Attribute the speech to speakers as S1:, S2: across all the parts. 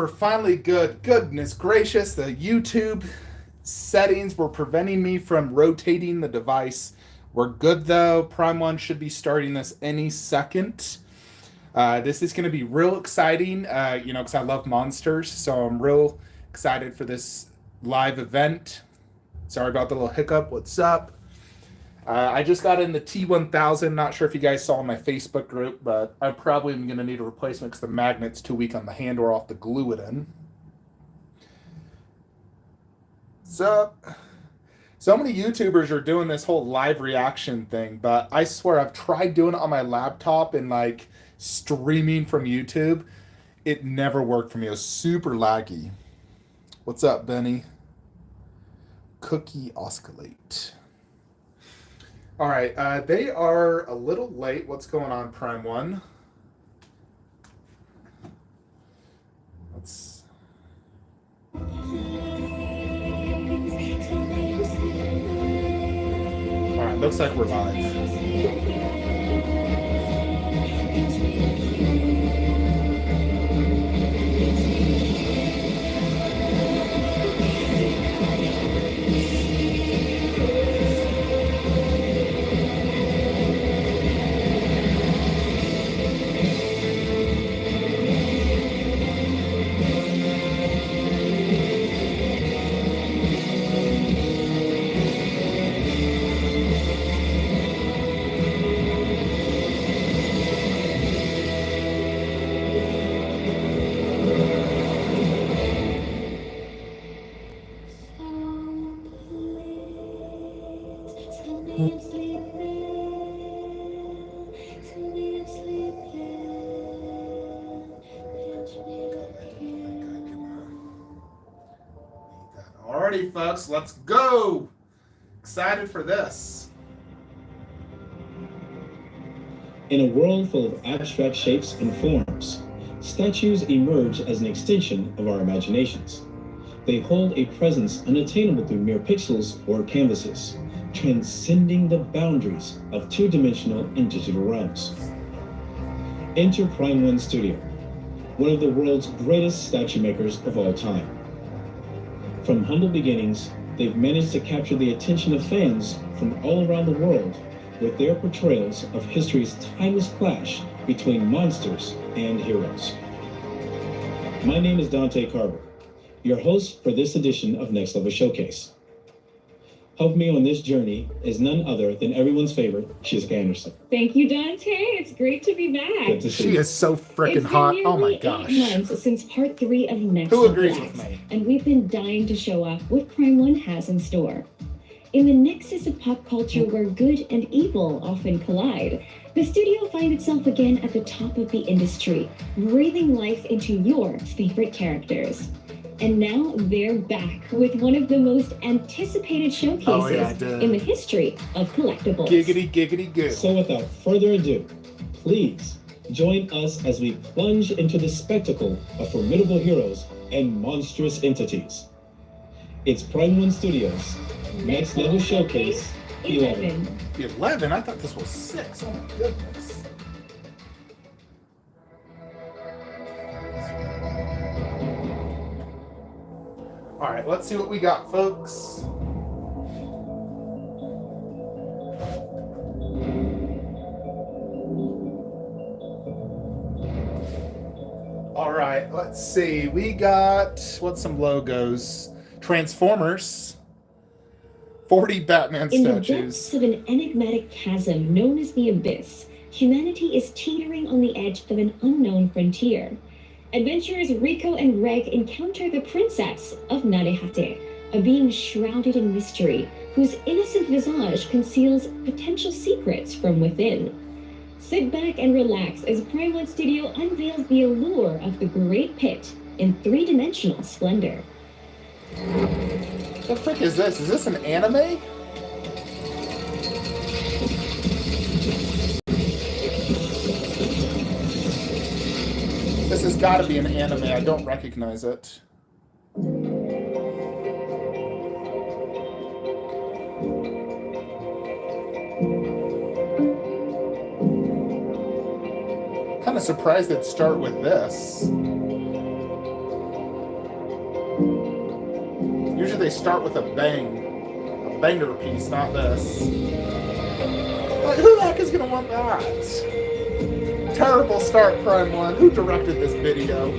S1: We're finally good. Goodness gracious, the YouTube settings were preventing me from rotating the device. We're good though. Prime 1 should be starting this any second. This is going to be real exciting, because I love monsters. So I'm real excited for this live event. Sorry about the little hiccup. What's up? I just got in the T1000. Not sure if you guys saw in my Facebook group, but I'm probably going to need a replacement because the magnet's too weak on the handle or I'll have to glue it in. So many YouTubers are doing this whole live reaction thing, but I swear I've tried doing it on my laptop and like streaming from YouTube. It never worked for me. It was super laggy. What's up, Benny? Cookie oscillate. All right, they are a little late. What's going on, Prime 1? Let's... All right, looks like we're live. Alrighty, folks, let's go. Excited for this.
S2: In a world full of abstract shapes and forms, statues emerge as an extension of our imaginations. They hold a presence unattainable through mere pixels or canvases, transcending the boundaries of two-dimensional and digital realms. Enter Prime 1 Studio, one of the world's greatest statue makers of all time. From humble beginnings, they've managed to capture the attention of fans from all around the world with their portrayals of history's timeless clash between monsters and heroes. My name is Dante Carver, your host for this edition of Next Level Showcase. Help me on this journey is none other than everyone's favorite, Jessica Anderson.
S3: Thank you, Dante. It's great to be back.
S2: Good to see
S1: She
S2: you.
S1: is so freaking hot. Oh my gosh.
S3: It's been nearly 8 months since part 3 of Next
S1: Who
S3: Level
S1: agrees
S3: X,
S1: with me?
S3: and we've been dying to show off what Prime 1 has in store. In the nexus of pop culture where good and evil often collide, the studio finds itself again at the top of the industry, breathing life into your favorite characters. And now they're back with one of the most anticipated showcases in the history of collectibles.
S1: Giggity, giggity, good.
S2: So without further ado, please join us as we plunge into the spectacle of formidable heroes and monstrous entities. It's Prime 1 Studios, Next Level Showcase 11.
S1: 11? I thought this was 6. Oh my goodness. All right, let's see what we got, folks. All right, let's see. We got, what's some logos? Transformers. 40 Batman
S3: In
S1: statues.
S3: the depths of an enigmatic chasm known as the Abyss, humanity is teetering on the edge of an unknown frontier. Adventurers Rico and Reg encounter the princess of Narehate, a being shrouded in mystery, whose innocent visage conceals potential secrets from within. Sit back and relax as Prime 1 Studio unveils the allure of the Great Pit in three-dimensional splendor.
S1: What the frick is this? Is this an anime? This has got to be an anime. I don't recognize it. Kind of surprised they'd start with this. Usually they start with a banger piece, not this. Like, who the heck is gonna want that? Terrible start, Prime 1. Who directed this video?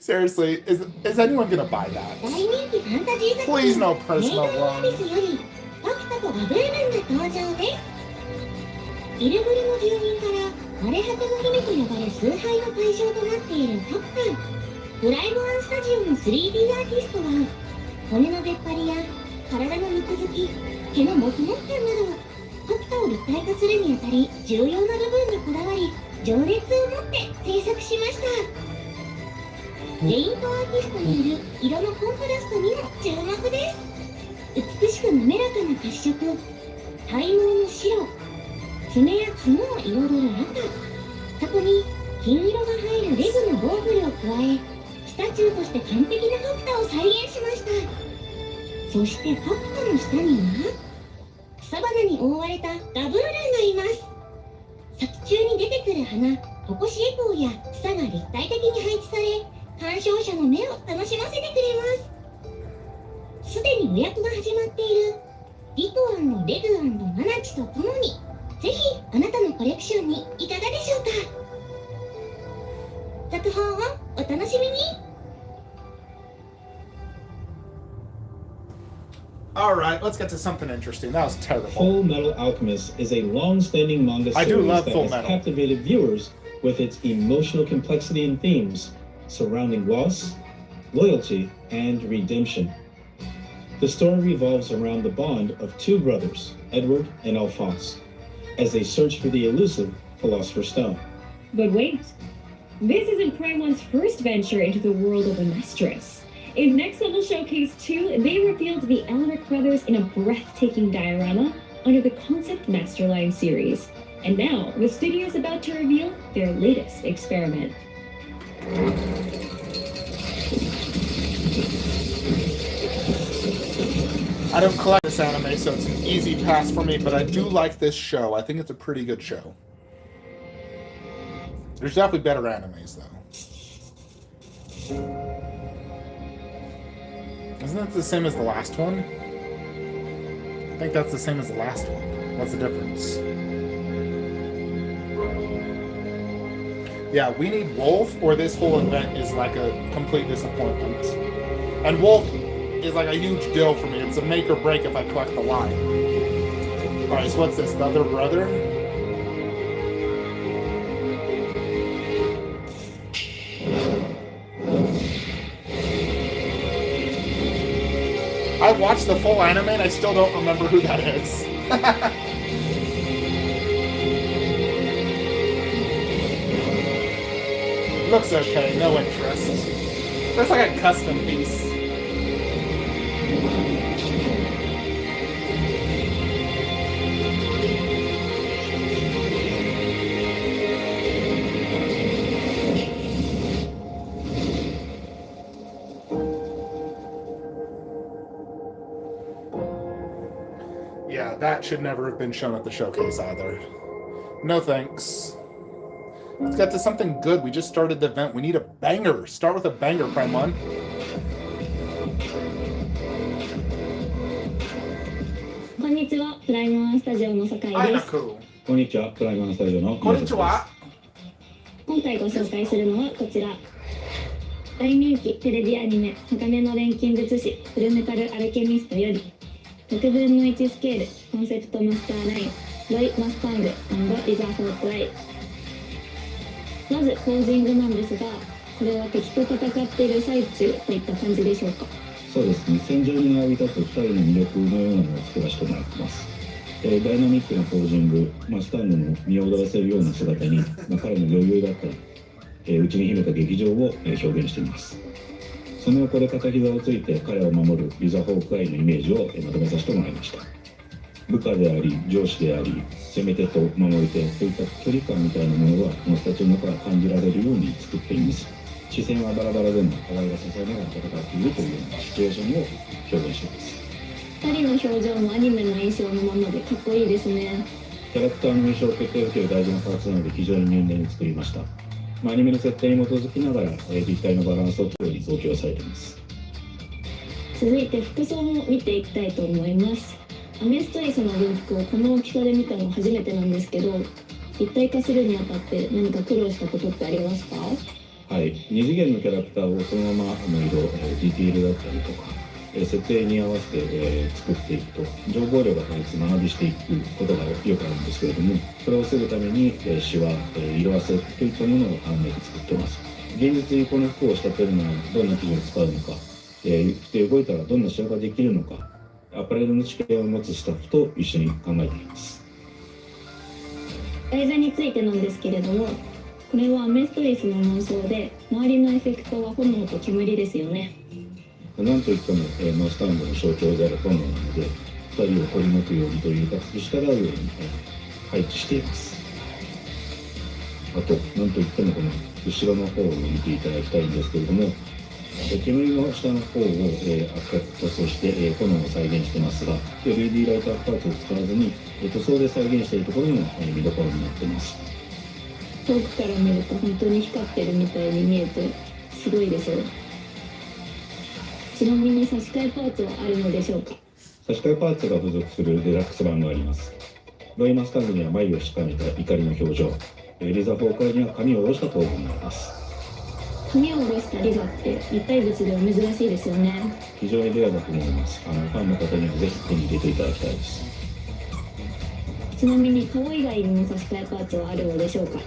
S1: Seriously, is anyone gonna buy that? Please no personal one.
S3: イルブルの住人から枯れ果ての姫と呼ばれ崇拝の対象となっているカプタン。プライムワンスタジオの 3D アーティストは骨の出っ張りや体の肉付き、毛のモフモフ感などカプタを立体化するにあたり重要な部分にこだわり情熱を持って制作しました。ペイントアーティストによる色のコントラストにも注目です。美しく滑らかな褐色、体毛の白、爪や角を彩る赤、そこに金色が入るレグのゴーグルを加え、スタチューとして完璧なカプタを再現しました。そしてカプタの下には草花に覆われたダブルランがいます。作中に出てくる花、ココシエコウや草が立体的に配置され、鑑賞者の目を楽しませてくれます。すでに予約が始まっているリコ&レグ&マナチとともに、ぜひあなたのコレクションにいかがでしょうか。続報をお楽しみに。
S1: Alright, let's get to something interesting. That was terrible.
S2: Fullmetal Alchemist is a long-standing manga series that has captivated viewers with its emotional complexity and themes surrounding loss, loyalty, and redemption. The story revolves around the bond of two brothers, Edward and Alphonse, as they search for the elusive Philosopher's Stone.
S3: But wait, this isn't Prime 1's first venture into the world of the Mistress. In Next Level Showcase 2, they revealed the Elric brothers in a breathtaking diorama under the Concept Masterline series. And now, the studio is about to reveal their latest experiment.
S1: I don't collect this anime, so it's an easy pass for me, but I do like this show. I think it's a pretty good show. There's definitely better animes, though. Isn't that the same as the last one? I think that's the same as the last one. What's the difference? Yeah, we need Wolf, or this whole event is like a complete disappointment. And Wolf is like a huge deal for me. It's a make or break if I collect the line. Alright, so what's this? The other brother? I watched the full anime and I still don't remember who that is. Looks okay, no interest. Looks like a custom piece. Yeah, that should never have been shown at the showcase either. No thanks. Let's get to something good. We just started the event. We need a banger. Start with a banger, Prime 1.
S3: Konnichiwa, Prime 1 スタジオの酒井です。
S2: こんにちは、プライムワンスタジオの
S1: こんにちは。
S3: 今回ご紹介するのはこちら。大人気テレビアニメ「鋼の錬金術師フルメタルアルケミスト」より6分の1スケールコンセプトマスターラインロイ・マスタング&リザーフォークライ。まずポージングなんですが、これは敵と戦っている最中といった感じでしょうか。
S2: そうですね、戦場に並び立つ2人の魅力のようなものを作らせてもらってます。ダイナミックなポージング、スタンドの身を躍らせるような姿に、彼の余裕だったり、内に秘めた劇場を表現しています。その横で片膝をついて彼を守るリザ・ホークアイのイメージをまとめさせてもらいました。部下であり、上司であり、攻め手と守り手といった距離感みたいなものがこのスタジオの中から感じられるように作っています。視線はバラバラでも互いが支えながら戦っているというようなシチュエーションを表現しています。
S3: 2人の表情もアニメの印象のままでかっこいいですね。
S2: キャラクターの印象を決定づける大事なパーツなので非常に入念に作りました。アニメの設定に基づきながら立体のバランスを取るように造形されています。
S3: 続いて服装も見ていきたいと思います。アメストリスの軍服をこの大きさで見たの初めてなんですけど、立体化するにあたって何か苦労したことってありますか？
S2: はい、2次元のキャラクターをそのままの色、ディティールだったりとか、設定に合わせて、作っていくと情報量が間延びしていくことがよくあるんですけれども、それを防ぐために、シワ、色あせといったものを考えて作ってます。現実にこの服を仕立てるのはどんな生地を使うのか、着て動いたらどんな仕様ができるのか、アパレルの知見を持つスタッフと一緒に考えています。
S3: 台座についてなんですけれども、これはアメストリスの妄想で、周りのエフェクトは炎と煙ですよね。
S2: なんといっても、スタンドの象徴である炎なので、2人を取り巻くようにというか従うように、配置しています。あと、なんといってもこの後ろの方を見ていただきたいんですけれども、煙の下の方を、赤く塗装して、炎を再現してますが、LED ライターパーツを使わずに、塗装で再現しているところも、見どころになっています。
S3: 遠くから見ると本当に光ってるみたいに見えてすごいですよ。ちなみに差し替えパーツはあるのでしょうか？
S2: 差し替えパーツが付属するデラックス版があります。ロイマスタンドには眉をしかめた怒りの表情、リザ・フォーカーには髪を下ろした頭部になります。
S3: 髪を下ろしたリザって立体物では珍しいですよね。
S2: 非常にレアだと思います。ファンの方にはぜひ手に入れていただきたいです。
S3: ちなみに顔以外にも差し替えパーツはあるのでしょうか？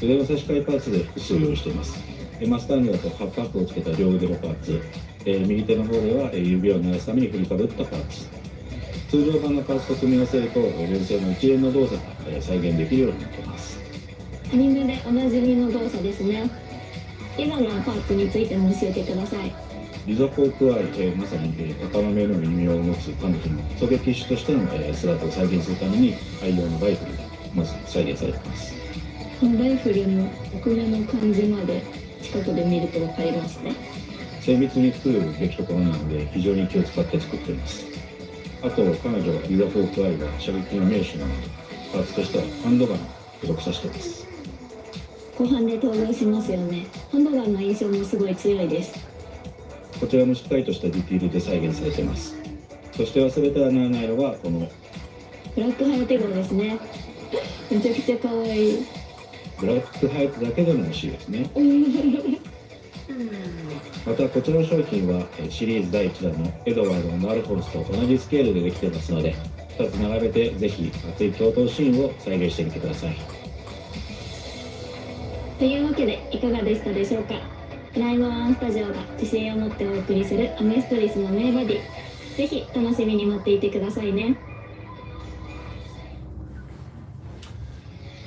S2: 腕の差し替えパーツで複数用意しています。マスタンドだとハップアップをつけた両腕のパーツ、右手の方では指を鳴らすために振りかぶったパーツ。通常版のパーツと組み合わせると連成の一連の動作が再現できるようになっています。
S3: アニメでおなじみの動作ですね。リザのパーツについても教えてください。
S2: リザ・フォークアイ、まさに鷹の目の耳を持つ彼女の狙撃手としての姿を再現するために愛用のライフルがまず再現されています。
S3: このライフルの奥目の感じまで近くで見ると分かりますね。
S2: 精密に作るべきところなので非常に気を使って作っています。あと彼女はリザ・フォークアイは射撃の名手なのでパーツとしてはハンドガンを付属させています。
S3: 後半で登場しますよね。ハンドガンの印象もすごい強いです。
S2: こちらもしっかりとしたディティールで再現されています。そして忘れてはならないのがこの
S3: ブラックハヤテ号ですね。めちゃくちゃ可愛い。
S2: ブラックハイツだけでも欲しいですね。またこちらの商品はシリーズ第1弾のエドワードのナルホルスと同じスケールでできていますので、2つ並べてぜひ熱い共闘シーンを再現してみてください。
S3: というわけでいかがでしたでしょうか。ライブワンスタジオが自信を持ってお送りするアメストリスの名バディ、ぜひ楽しみに待っていてくださいね。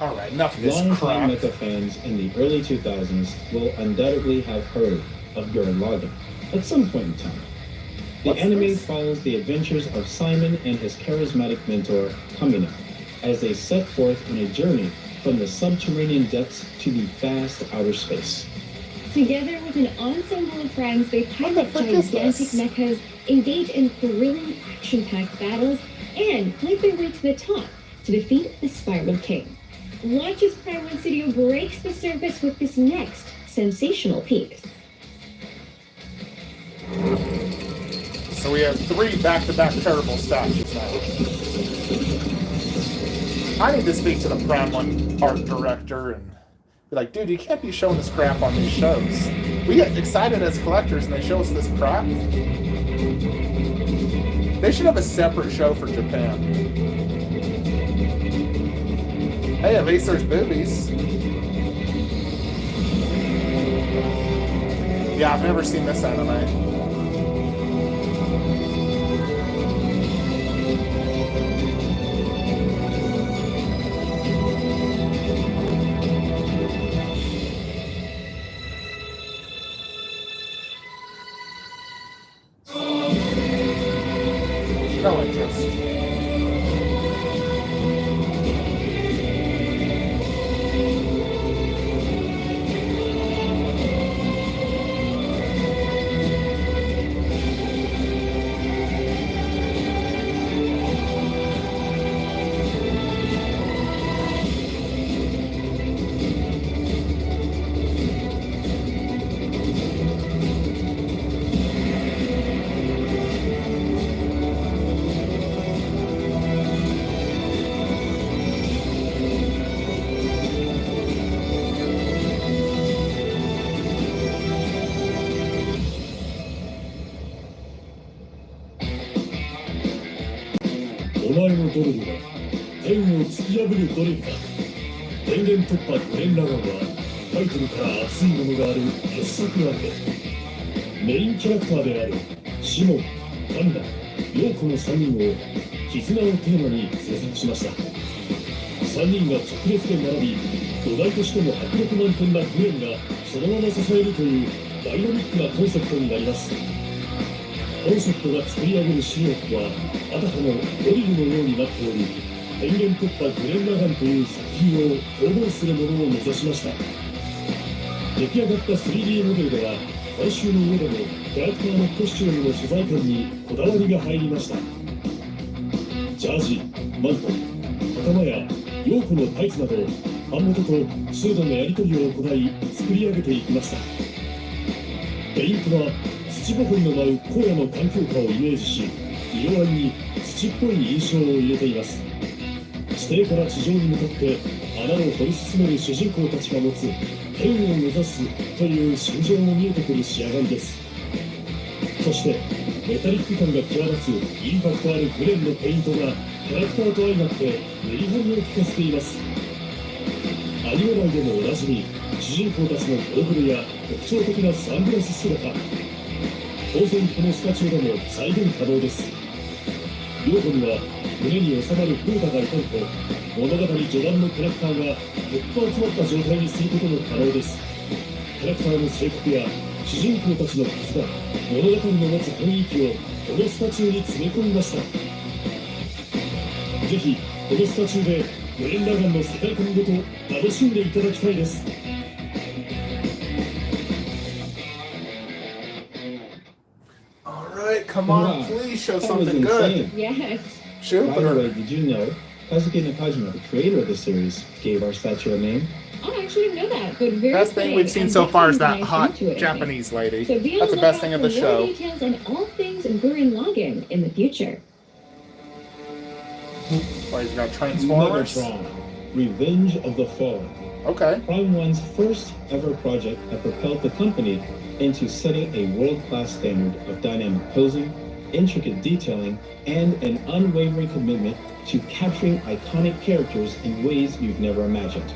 S1: All right, enough of this
S2: Long-time
S1: crap.
S2: Mecha fans in the early 2000s will undoubtedly have heard of Gurren Lagann at some point in time. The
S1: What's
S2: anime
S1: this?
S2: follows the adventures of Simon and his charismatic mentor, Kamina, as they set forth on a journey from the subterranean depths to the vast outer space.
S3: Together with an ensemble of friends, they pilot
S1: frick is
S3: gigantic
S1: this?
S3: mechas, engage in thrilling action-packed battles, and fight their way to the top to defeat the Spiral King. Watch as Prime 1 Studio breaks the surface with this next sensational piece.
S1: So we have 3 back-to-back terrible statues now. I need to speak to the Prime 1 art director and be like, dude, you can't be showing this crap on these shows. We get excited as collectors and they show us this crap. They should have a separate show for Japan. Hey, at least there's boobies. Yeah, I've never seen this anime. No interest.
S2: お前のドルフは天を突き破るドルフだ。電源突破グレン・ラガンはタイトルから熱いものがある傑作アニメ。メインキャラクターであるシモン、パンダ、ヨーコの3人を絆をテーマに制作しました。3人が直列で並び、土台としても迫力満点なグレンがそのまま支えるというダイナミックなコンセプトになります。コンセプトが作り上げるシルエットはあたかもドリルのようになっており、電源突破グレン・ラガンという作品を表現するものを目指しました。出来上がった 3D モデルでは監修の上でもキャラクターのコスチュームの素材感にこだわりが入りました。ジャージ、マント、袴やヨーコのタイツなど版元とスードのやり取りを行い作り上げていきました。ペイントは土ぼこりの舞う荒野の環境下をイメージし、色合いに土っぽい印象を入れています。地底から地上に向かって穴を掘り進める主人公たちが持つ天を目指すという心情も見えてくる仕上がりです。そしてメタリック感が際立つインパクトあるグレンのペイントがキャラクターと相まってメリハリを利かせています。アニメ内でもおなじみ、主人公たちのゴーグルや特徴的なサングラス姿、当然このスタチューでも再現可能です。ヨーコには胸に収まる風太がいたりと、物語序盤のキャラクターがぐっと集まった状態にすることも可能です。キャラクターの性格や主人公たちの絆、物語の持つ雰囲気をこのスタチューに詰め込みました。ぜひこのスタチューでグレン・ラガンの世界観ごと楽しんでいただきたいです。
S1: Alright, come on,
S2: Wow.
S1: please show
S2: That was
S1: something good.
S2: insane.
S3: Yes.
S1: Shoot
S2: By the way,
S1: her.
S2: did you know Kazuki Nakajima, the creator of the series, gave our statue a name?
S3: Oh, I actually didn't know that, but very
S1: Best thing we've seen
S3: and
S1: so far is that
S3: definitely
S1: hot
S3: nice to it, I think.
S1: Japanese lady.
S3: So be on
S1: That's the best thing of the
S3: lookout for more
S1: show.
S3: details and all things Gurren Lagann in the future.
S1: Oh, he's got Transformers.
S2: Megatron, Revenge of the Fallen.
S1: Okay.
S2: Prime One's first ever project that propelled the company into setting a world-class standard of dynamic posing, intricate detailing, and an unwavering commitment to capturing iconic characters in ways you've never imagined.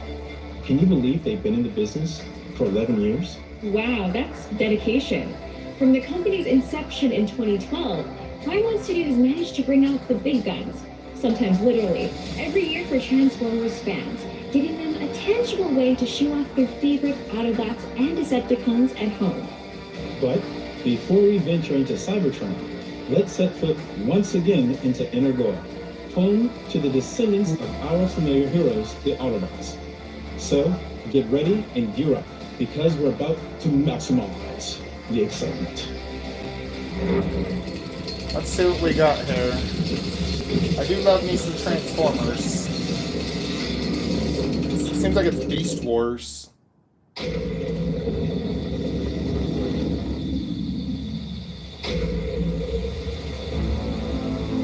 S2: Can you believe they've been in the business for 11 years?
S3: Wow, that's dedication. From the company's inception in 2012, Prime One Studios managed to bring out the big guns, sometimes literally, every year for Transformers fans, giving them a tangible way to show off their favorite Autobots and Decepticons at home.
S2: But before we venture into Cybertron, let's set foot once again into Energoa, home to the descendants of our familiar heroes, the Autobots. So get ready and gear up, because we're about to maximize the excitement.
S1: Let's see what we got here. I do love me some Transformers. Seems like it's Beast Wars.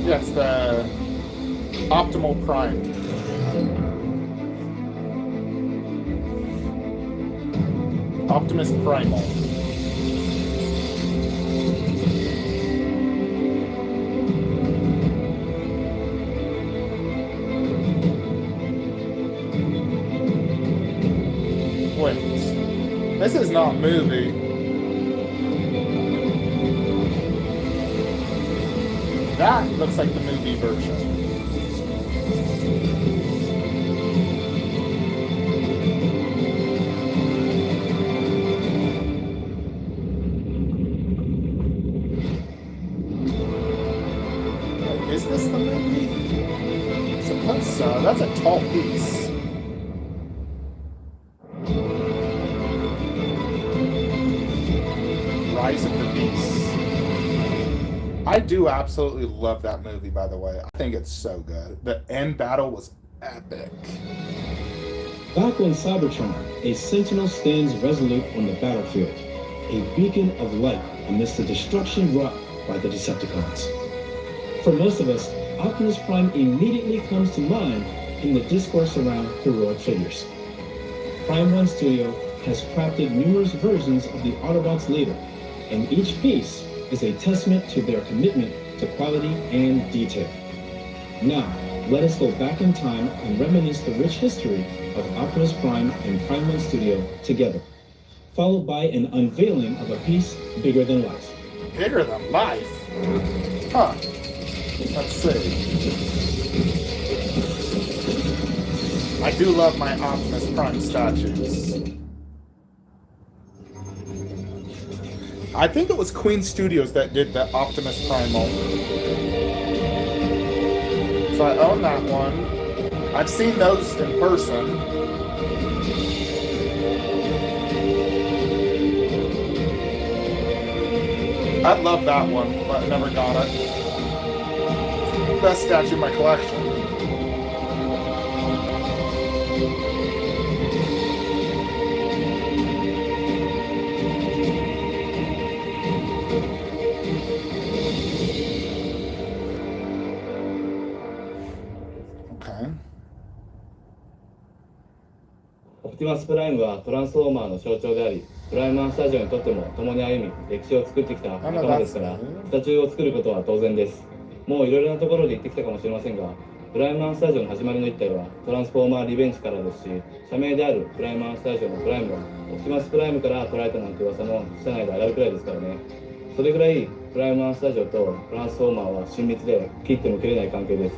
S1: Yes, the Optimal Prime. Optimus Primal. Wait, this is not movie. That looks like the movie version. Is this the movie? Suppose so. That's a tall piece. Rise of the Beasts. I do absolutely love that movie, by the way. I think it's so good. The end battle was epic.
S2: Back on Cybertron, a sentinel stands resolute on the battlefield, a beacon of light amidst the destruction wrought by the Decepticons. For most of us, Optimus Prime immediately comes to mind in the discourse around heroic figures. Prime 1 Studio has crafted numerous versions of the Autobots leader, and each piece is a testament to their commitment to quality and detail. Now, let us go back in time and reminisce the rich history of Optimus Prime and Prime 1 Studio together, followed by an unveiling of a piece bigger than life.
S1: Bigger than life? Huh. Let's see. I do love my Optimus Prime statues. I think it was Queen Studios that did the Optimus Primal. So I own that one. I've seen those in person. I love that one, but I never got it. Best statue in my collection. Okay.
S4: オプティマスプライムはトランスフォーマーの象徴であり、プライマースタジオにとっても共に歩み、歴史を作ってきた仲間ですから、スタチューを作ることは当然です。もういろいろなところで言ってきたかもしれませんが、プライマースタジオの始まりの一体はトランスフォーマーリベンジからですし、社名であるプライマースタジオのプライムはオプティマスプライムから捉えたなんて噂も社内で上がるくらいですからね。それぐらいプライマースタジオとトランスフォーマーは親密で切っても切れない関係です。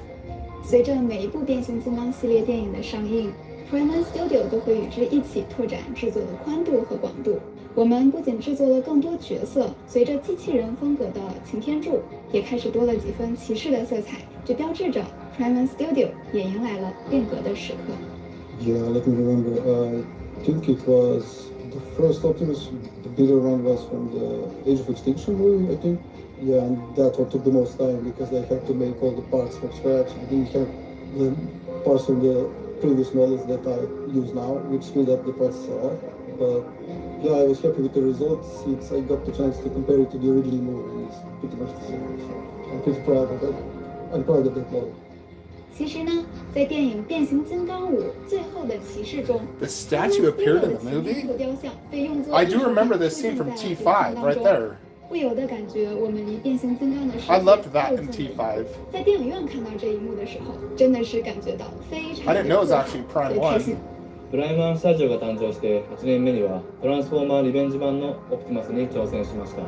S5: 随着每一部变形金刚系列电影的上映， Prime Studio 都会与之一起拓展制作的宽度和广度。我们不仅制作了更多角色，随着机器人风格的擎天柱，也开始多了几分骑士的色彩，这标志着 Prime Studio 也迎来了变革的时刻。
S6: Yeah, let me remember. I think it was the first Optimus, the bigger one was from the Age of Extinction movie, I think. Yeah, and that one took the most time because I had to make all the parts from scratch. I didn't have the parts from the previous models that I use now, which speed up the process a lot. But yeah, I was happy with the results since I got the chance to compare it to the original movie, and it's pretty much the same. So I'm pretty proud of that. I'm proud of that model.
S5: 其实呢，在电影《变形金刚5：最后的骑士》中
S1: The statue appeared in the movie?
S5: 雕像被用作
S1: I do remember this scene from T5 right there.
S5: 不由得感觉我们离变形金刚的世
S1: I
S5: 界
S1: loved that
S5: 又
S1: in
S5: 近了一步
S1: T5.
S5: 在电影院看到这一幕的时候，真的是感觉到非常
S1: I didn't know it was actually Prime
S5: 开心。
S1: 1.
S4: プライマースタジオが誕生して8年目にはトランスフォーマーリベンジ版のオプティマスに挑戦しました。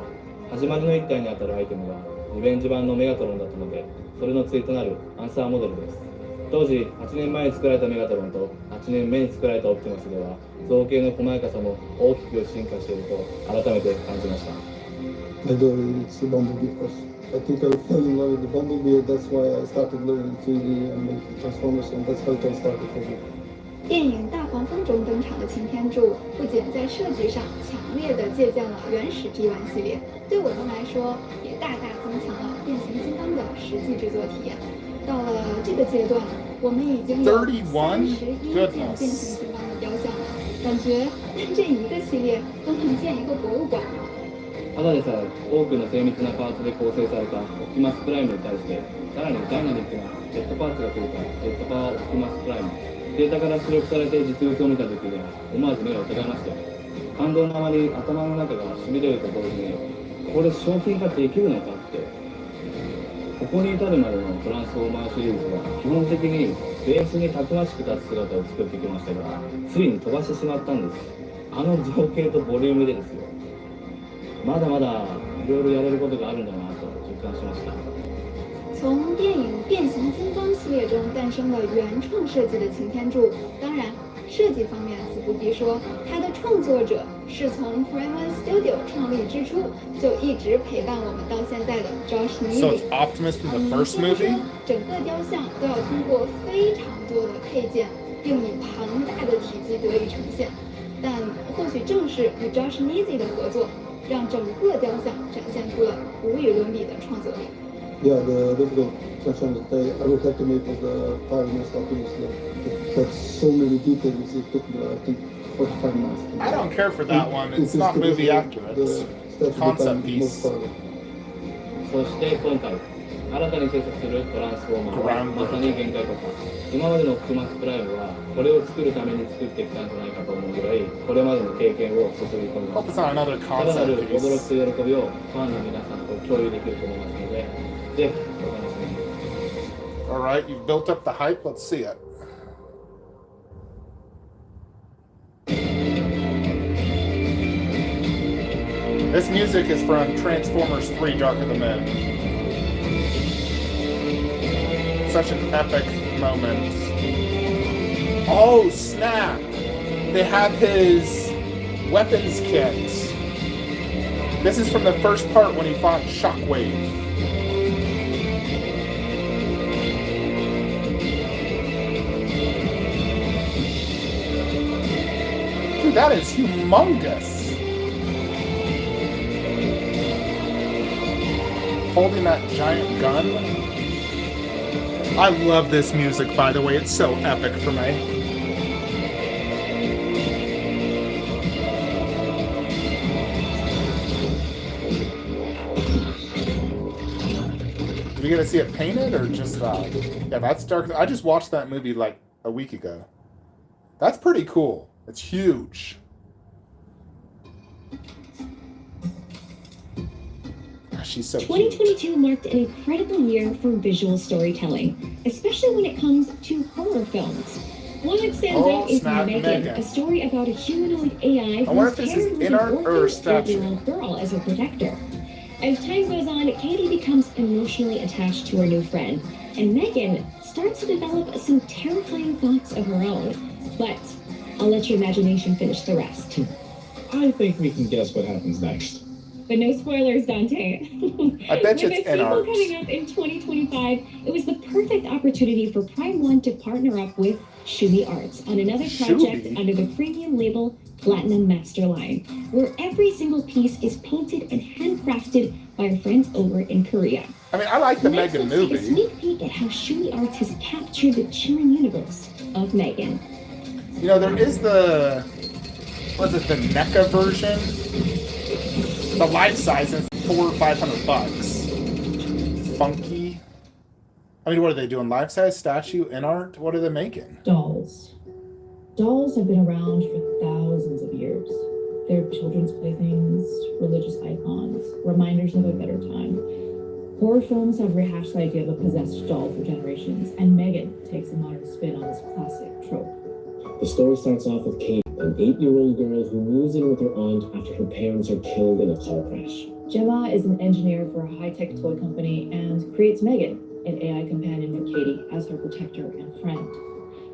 S4: 始まりの一体にあたるアイテムがリベンジ版のメガトロンだったので、それの対となるアンサーモデルです。当時8年前に作られたメガトロンと8年目に作られたオプティマスでは造形の細やかさも大きく進化していると改めて感じました。
S6: I do, it's the Bumblebee because I think I fell in love with the Bumblebee, and that's why I started learning 3D and making Transformers, and that's how it all started for me.
S5: 电影《大黄蜂》中登场的擎天柱，不仅在设计上强烈的借鉴了原始 G1 系列，对我们来说也大大增强了变形金刚的实际制作体验。到了这个阶段，我们已经有31件变形金刚的雕像了，感觉单这一个系列都能建一个博物馆了。
S4: ただでさえ多くの精密なパーツで構成されたオプティマスプライムに対してさらにダイナミックなジェットパーツがついたジェットパワーオプティマスプライム。データから出力されて実物を見た時には思わず目が疑いましたよ。感動のあまり頭の中がしびれると同時にこれ商品化できるのかって。ここに至るまでのトランスフォーマーシリーズは基本的にベースにたくましく立つ姿を作ってきましたが、ついに飛ばしてしまったんです。あの造形とボリュームでですよ。まだまだいろいろやれることがあるんだなと実感しました。
S5: 从电影《变形金刚》系列中诞生了原创设计的擎天柱，当然设计方面自不必说，它的创作者是从 Fremont Studio 创立之初就一直陪伴我们到现在的 Josh
S1: So
S5: Neely。it's
S1: Optimus from the first movie?
S5: 整个雕像都要通过非常多的配件，并以庞大的体积得以呈现。但或许正是与 Josh Neely 的合作，让整个雕像展现出了无与伦比的创作力。
S6: Yeah, the difficult question that I would have to make was the Pyromancer Optimus. It had so many details, it took me, I think, 45 minutes.
S1: I don't care for that one. It's not movie accurate. Concept piece.
S4: そして今回新たに制作するトランスフォーマーはまさに限界突破。今までのオプティマスプライムはこれを作るために作ってきたんじゃないかと思うぐらい、これまでの経験を注ぎ込みました。
S1: Focus on another
S4: さらなる
S1: concept
S4: 驚
S1: piece.
S4: きと喜びをファンの皆さんと共有できると思いますので、ぜひお楽しみに。
S1: Alright, you've built up the hype. Let's see it. This music is from Transformers 3 Dark of the Moon. Such an epic moment. Oh, snap! They have his weapons kit. This is from the first part when he fought Shockwave. Dude, that is humongous. Holding that giant gun. I love this music, by the way. It's so epic for me. Did we get to see it painted or just yeah, that's dark. I just watched that movie like a week ago. That's pretty cool. It's huge. She's so
S3: 2022
S1: cute.
S3: marked an incredible year for visual storytelling, especially when it comes to horror films. One that stands out is Megan, a story about a humanoid AI who's paired with an orphan 12-year-old girl as her protector. As time goes on, Katie becomes emotionally attached to her new friend, and Megan starts to develop some terrifying thoughts of her own. But I'll let your imagination finish the rest.
S2: I think we can guess what happens next.
S3: But no spoilers, Dante.
S1: I bet you
S3: With
S1: it's
S3: a
S1: in
S3: sequel
S1: art.
S3: coming up in 2025, it was the perfect opportunity for Prime One to partner up with Shumi Arts on another project
S1: Shumi?
S3: under the premium label Platinum Master Line, where every single piece is painted and handcrafted by our friends over in Korea.
S1: I mean, I like the
S3: Next,
S1: Megan
S3: let's take a
S1: movie.
S3: sneak peek at how Shumi Arts has captured the chilling universe of Megan.
S1: You know, there is the, what is it, the Mecha version? The life size is $400 or $500. Funky. I mean, what are they doing? Life size statue in art? What are they making?
S7: Dolls. Dolls have been around for thousands of years. They're children's playthings, religious icons, reminders of a better time. Horror films have rehashed the idea of a possessed doll for generations, and Megan takes a modern spin on this classic trope.
S2: The story starts off with Kate, an 8-year-old girl who moves in with her aunt after her parents are killed in a car crash.
S7: Gemma is an engineer for a high-tech toy company and creates Megan, an AI companion for Katie, as her protector and friend.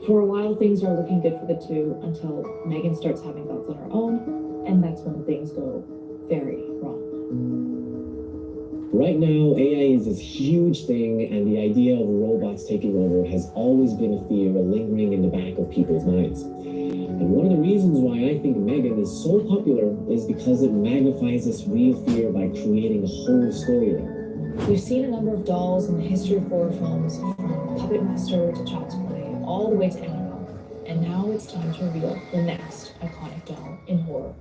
S7: For a while, things are looking good for the two until Megan starts having thoughts on her own, and that's when things go very wrong.
S2: Right now, AI is this huge thing, and the idea of robots taking over has always been a fear lingering in the back of people's minds. And one of the reasons why I think Megan is so popular is because it magnifies this real fear by creating a whole storyline.
S7: We've seen a number of dolls in the history of horror films, from Puppet Master to Child's Play, all the way to Annabelle. And now it's time to reveal the next iconic doll in horror.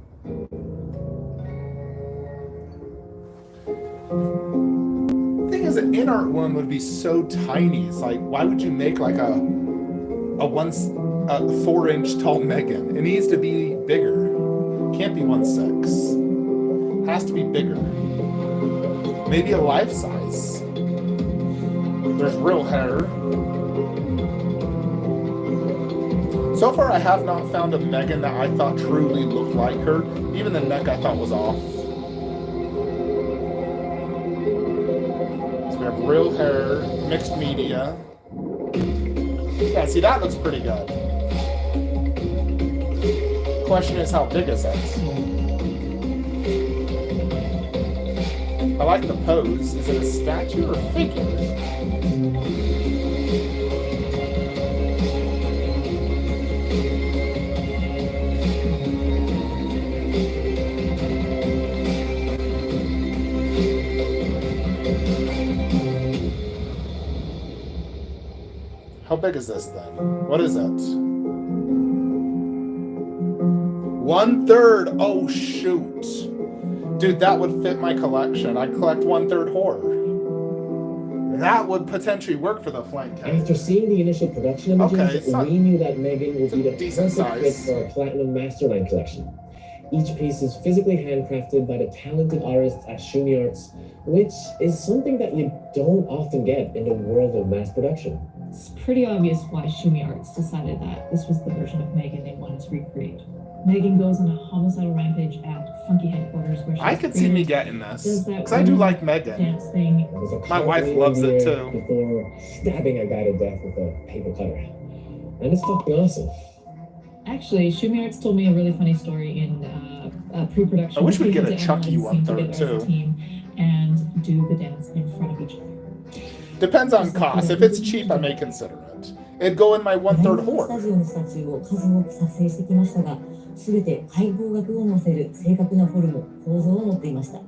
S1: The thing is, an in-art one would be so tiny. It's like, why would you make like a 4-inch tall Megan? It needs to be bigger. Can't be 1/6. Has to be bigger. Maybe a life size. There's real hair. So far, I have not found a Megan that I thought truly looked like her. Even the neck I thought was off. So we have real hair, mixed media. Yeah, see, that looks pretty good. question is, how big is it? I like the pose. Is it a statue or a figure? How big is this then? What is it? 1/3. Oh shoot. Dude, that would fit my collection. I collect 1/3 horror. That would potentially work for the flank case.
S8: After seeing the initial production images, we knew that Megan would be the
S1: decent
S8: perfect fit
S1: size
S8: for our Platinum Masterline collection. Each piece is physically handcrafted by the talented artists at Shumi Arts, which is something that you don't often get in the world of mass production.
S7: It's pretty obvious why Shumi Arts decided that this was the version of Megan they wanted to recreate. Megan goes on a homicidal rampage at Funky headquarters where
S1: I could see me getting this, because I do like Megan.
S7: Dance thing.
S1: My wife loves it too.
S8: Before stabbing a guy to death with a paper cutter. And it's fucking awesome.
S7: Actually, Shumi Arts told me a really funny story in pre-production.
S1: I wish we'd
S7: They
S1: get
S7: had
S1: a
S7: to
S1: Chucky
S7: analyze the scene
S1: 1/3
S7: together as a
S1: too.
S7: team and do the dance in front of each other.
S1: Depends on cost. If it's cheap, I may consider it. It'd go in my 1/3 horror.
S9: スタジオのスタチューを数多く撮影してきましたが、すべて解剖学を乗せる正確なフォルム、構造を持っていました。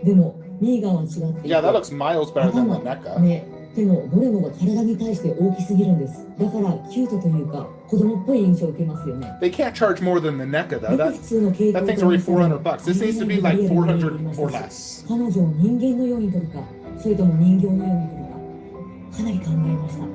S9: でも、ミーガンは違っていて、
S1: Yeah, that looks miles better than the
S9: 頭、
S1: NECA.
S9: 目、手のどれもが体に対して大きすぎるんです。だからキュートというか子供っぽい印象を受けますよね。
S1: They can't charge more than the NECA though.
S9: ごく普通の傾向
S1: That
S9: と
S1: thing's already $400. This needs to be like 400 or less.
S9: 彼女を人間のように撮るか、それとも人形のように撮るか、かなり考えました。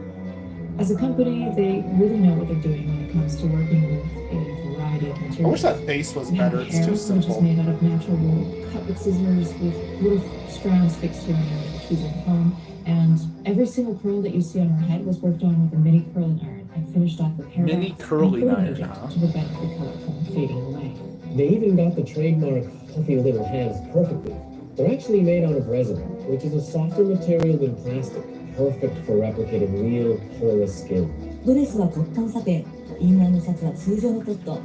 S7: As a company, they really know what they're doing when it comes to working with a variety of materials.
S1: I wish that base was better. It's too
S7: Which is
S1: simple.
S7: made out of natural wool, cut with scissors, with little strands fixed here and there, with choosing comb. And every single curl that you see on her head was worked on with a mini curling iron and finished off with hair
S1: Mini
S7: wax
S1: curling
S7: and coating
S1: iron,
S7: agent
S1: huh?
S7: to prevent the color from fading away.
S8: They even got the trademark puffy little hands perfectly. They're actually made out of resin, which is a softer material than plastic, perfect for replicating real, poreless skin.
S9: ドレスはコットンサテン、インナーのシャツは通常のコットン、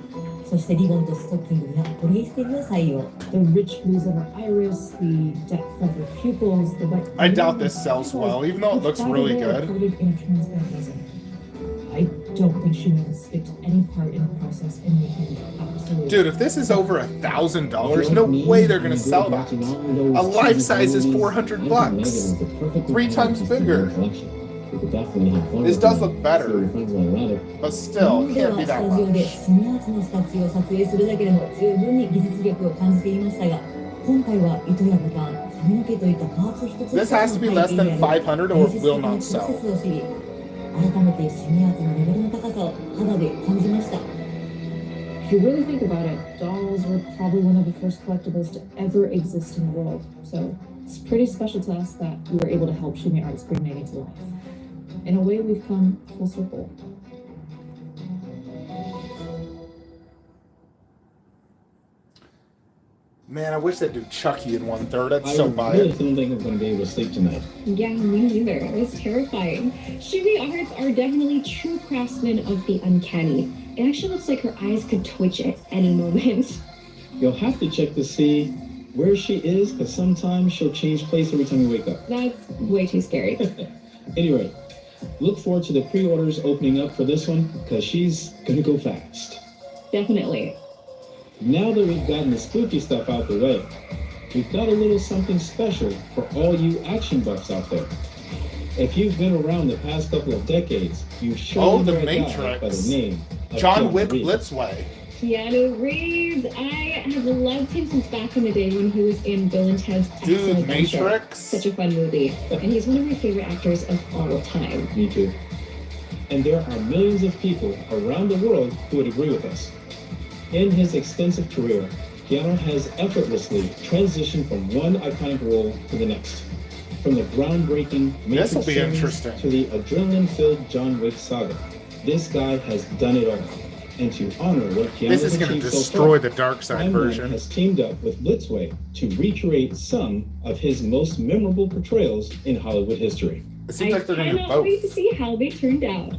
S9: そしてリボンとストッキングにはポリエステルを採用。
S7: The rich blues of her iris, the depth of her pupils, the white.
S1: I doubt this sells well, even though it looks really good.
S7: Coated in transparent resin. I don't think Shumi skipped any part in the process in making it absolutely.
S1: Dude, if this is over $1,000, no way they're gonna sell that. A life size is $400. 3 times bigger. This does look better, but still, it
S9: で
S1: can't
S9: は
S1: be
S9: スタ
S1: that
S9: ジオで
S1: much.
S9: スミアーツのスタチューを撮影するだけでも十分に技術力を感じていましたが、今回は糸やボタン、髪の毛といったパーツ一つ一
S1: This
S9: つ
S1: has to be
S9: の
S1: less
S9: 背景
S1: than
S9: にある
S1: 500 or it will not
S9: プロセ
S1: sell.
S9: スを知り、改めてシミアーツのレベルの高さを肌で感じました。
S7: If you really think about it, dolls were probably one of the first collectibles to ever exist in the world. So it's pretty special to us that we were able to help Shumi Arts bring Megan to life. In a way, we've come full circle.
S1: Man, I wish they'd do Chucky in 1/3. I'd
S2: I
S1: so buy
S2: really
S1: it.
S2: don't think I'm going to be able to sleep tonight.
S3: Yeah, me neither. It was terrifying. Shumi Arts are definitely true craftsmen of the uncanny. It actually looks like her eyes could twitch at any moment.
S2: You'll have to check to see where she is, because sometimes she'll change place every time you wake up.
S3: That's way too scary.
S2: Anyway, look forward to the pre-orders opening up for this one, because she's going to go fast.
S3: Definitely.
S2: Now that we've gotten the spooky stuff out the way, we've got a little something special for all you action buffs out there. If you've been around the past couple of decades, you've surely
S1: The
S2: heard a guy
S1: Matrix.
S2: by the name of
S1: John Wick
S2: Reeves.
S1: Blitzway.
S3: Keanu Reeves. I have loved him since back in the day when he was in Bill and Ted's
S1: Dude,
S3: Excellent Adventure.
S1: Matrix.
S3: Such a fun movie. And he's one of my favorite actors of all time.
S2: Me too. And there are millions of people around the world who would agree with us. In his extensive career, Keanu has effortlessly transitioned from one iconic role to the next. From the groundbreaking Matrix
S1: This'll be
S2: series
S1: interesting.
S2: to the adrenaline-filled John Wick saga, this guy has done it all. And to honor what Keanu
S1: This
S2: has
S1: is going to
S2: achieved so
S1: destroy
S2: far,
S1: the dark side
S2: Timeline
S1: version.
S2: has teamed up with Blitzway to recreate some of his most memorable portrayals in Hollywood history.
S1: It seems like they're going to do
S3: cannot wait
S1: both.
S3: to see how they turned out.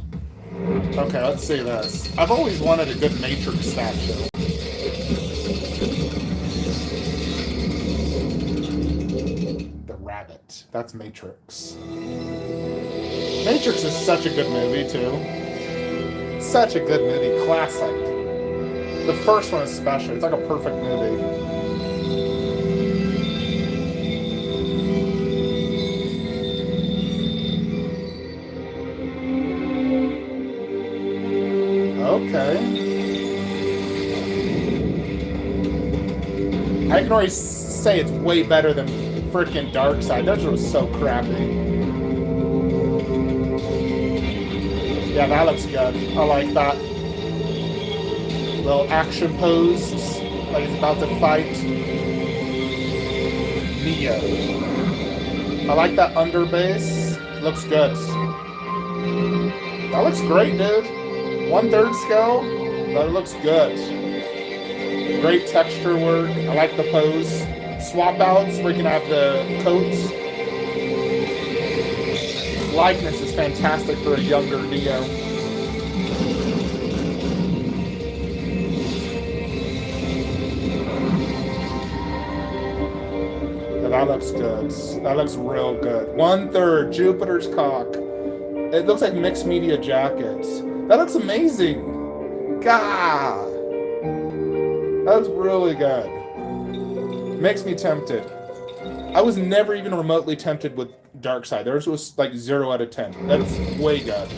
S1: Okay, let's see this. I've always wanted a good Matrix statue. the rabbit. That's Matrix. Matrix is such a good movie, too. Such a good movie. Classic. The first one especially. It's like a perfect movie. Okay. I can already say it's way better than freaking Darkseid. That was so crappy. Yeah, that looks good. I like that. Little action pose, like he's about to fight Neo. I like that underbase. Looks good. That looks great, dude. 1/3 scale. That looks good. Great texture work. I like the pose. Swap outs where you can have the coats. Likeness is fantastic for a younger Neo. Yeah, that looks good. That looks real good. 1/3 Jupiter's cock. It looks like mixed media jackets. That looks amazing. God. That's really good. Makes me tempted. I was never even remotely tempted with Darkseid. Theirs was like 0 out of 10. That's way good.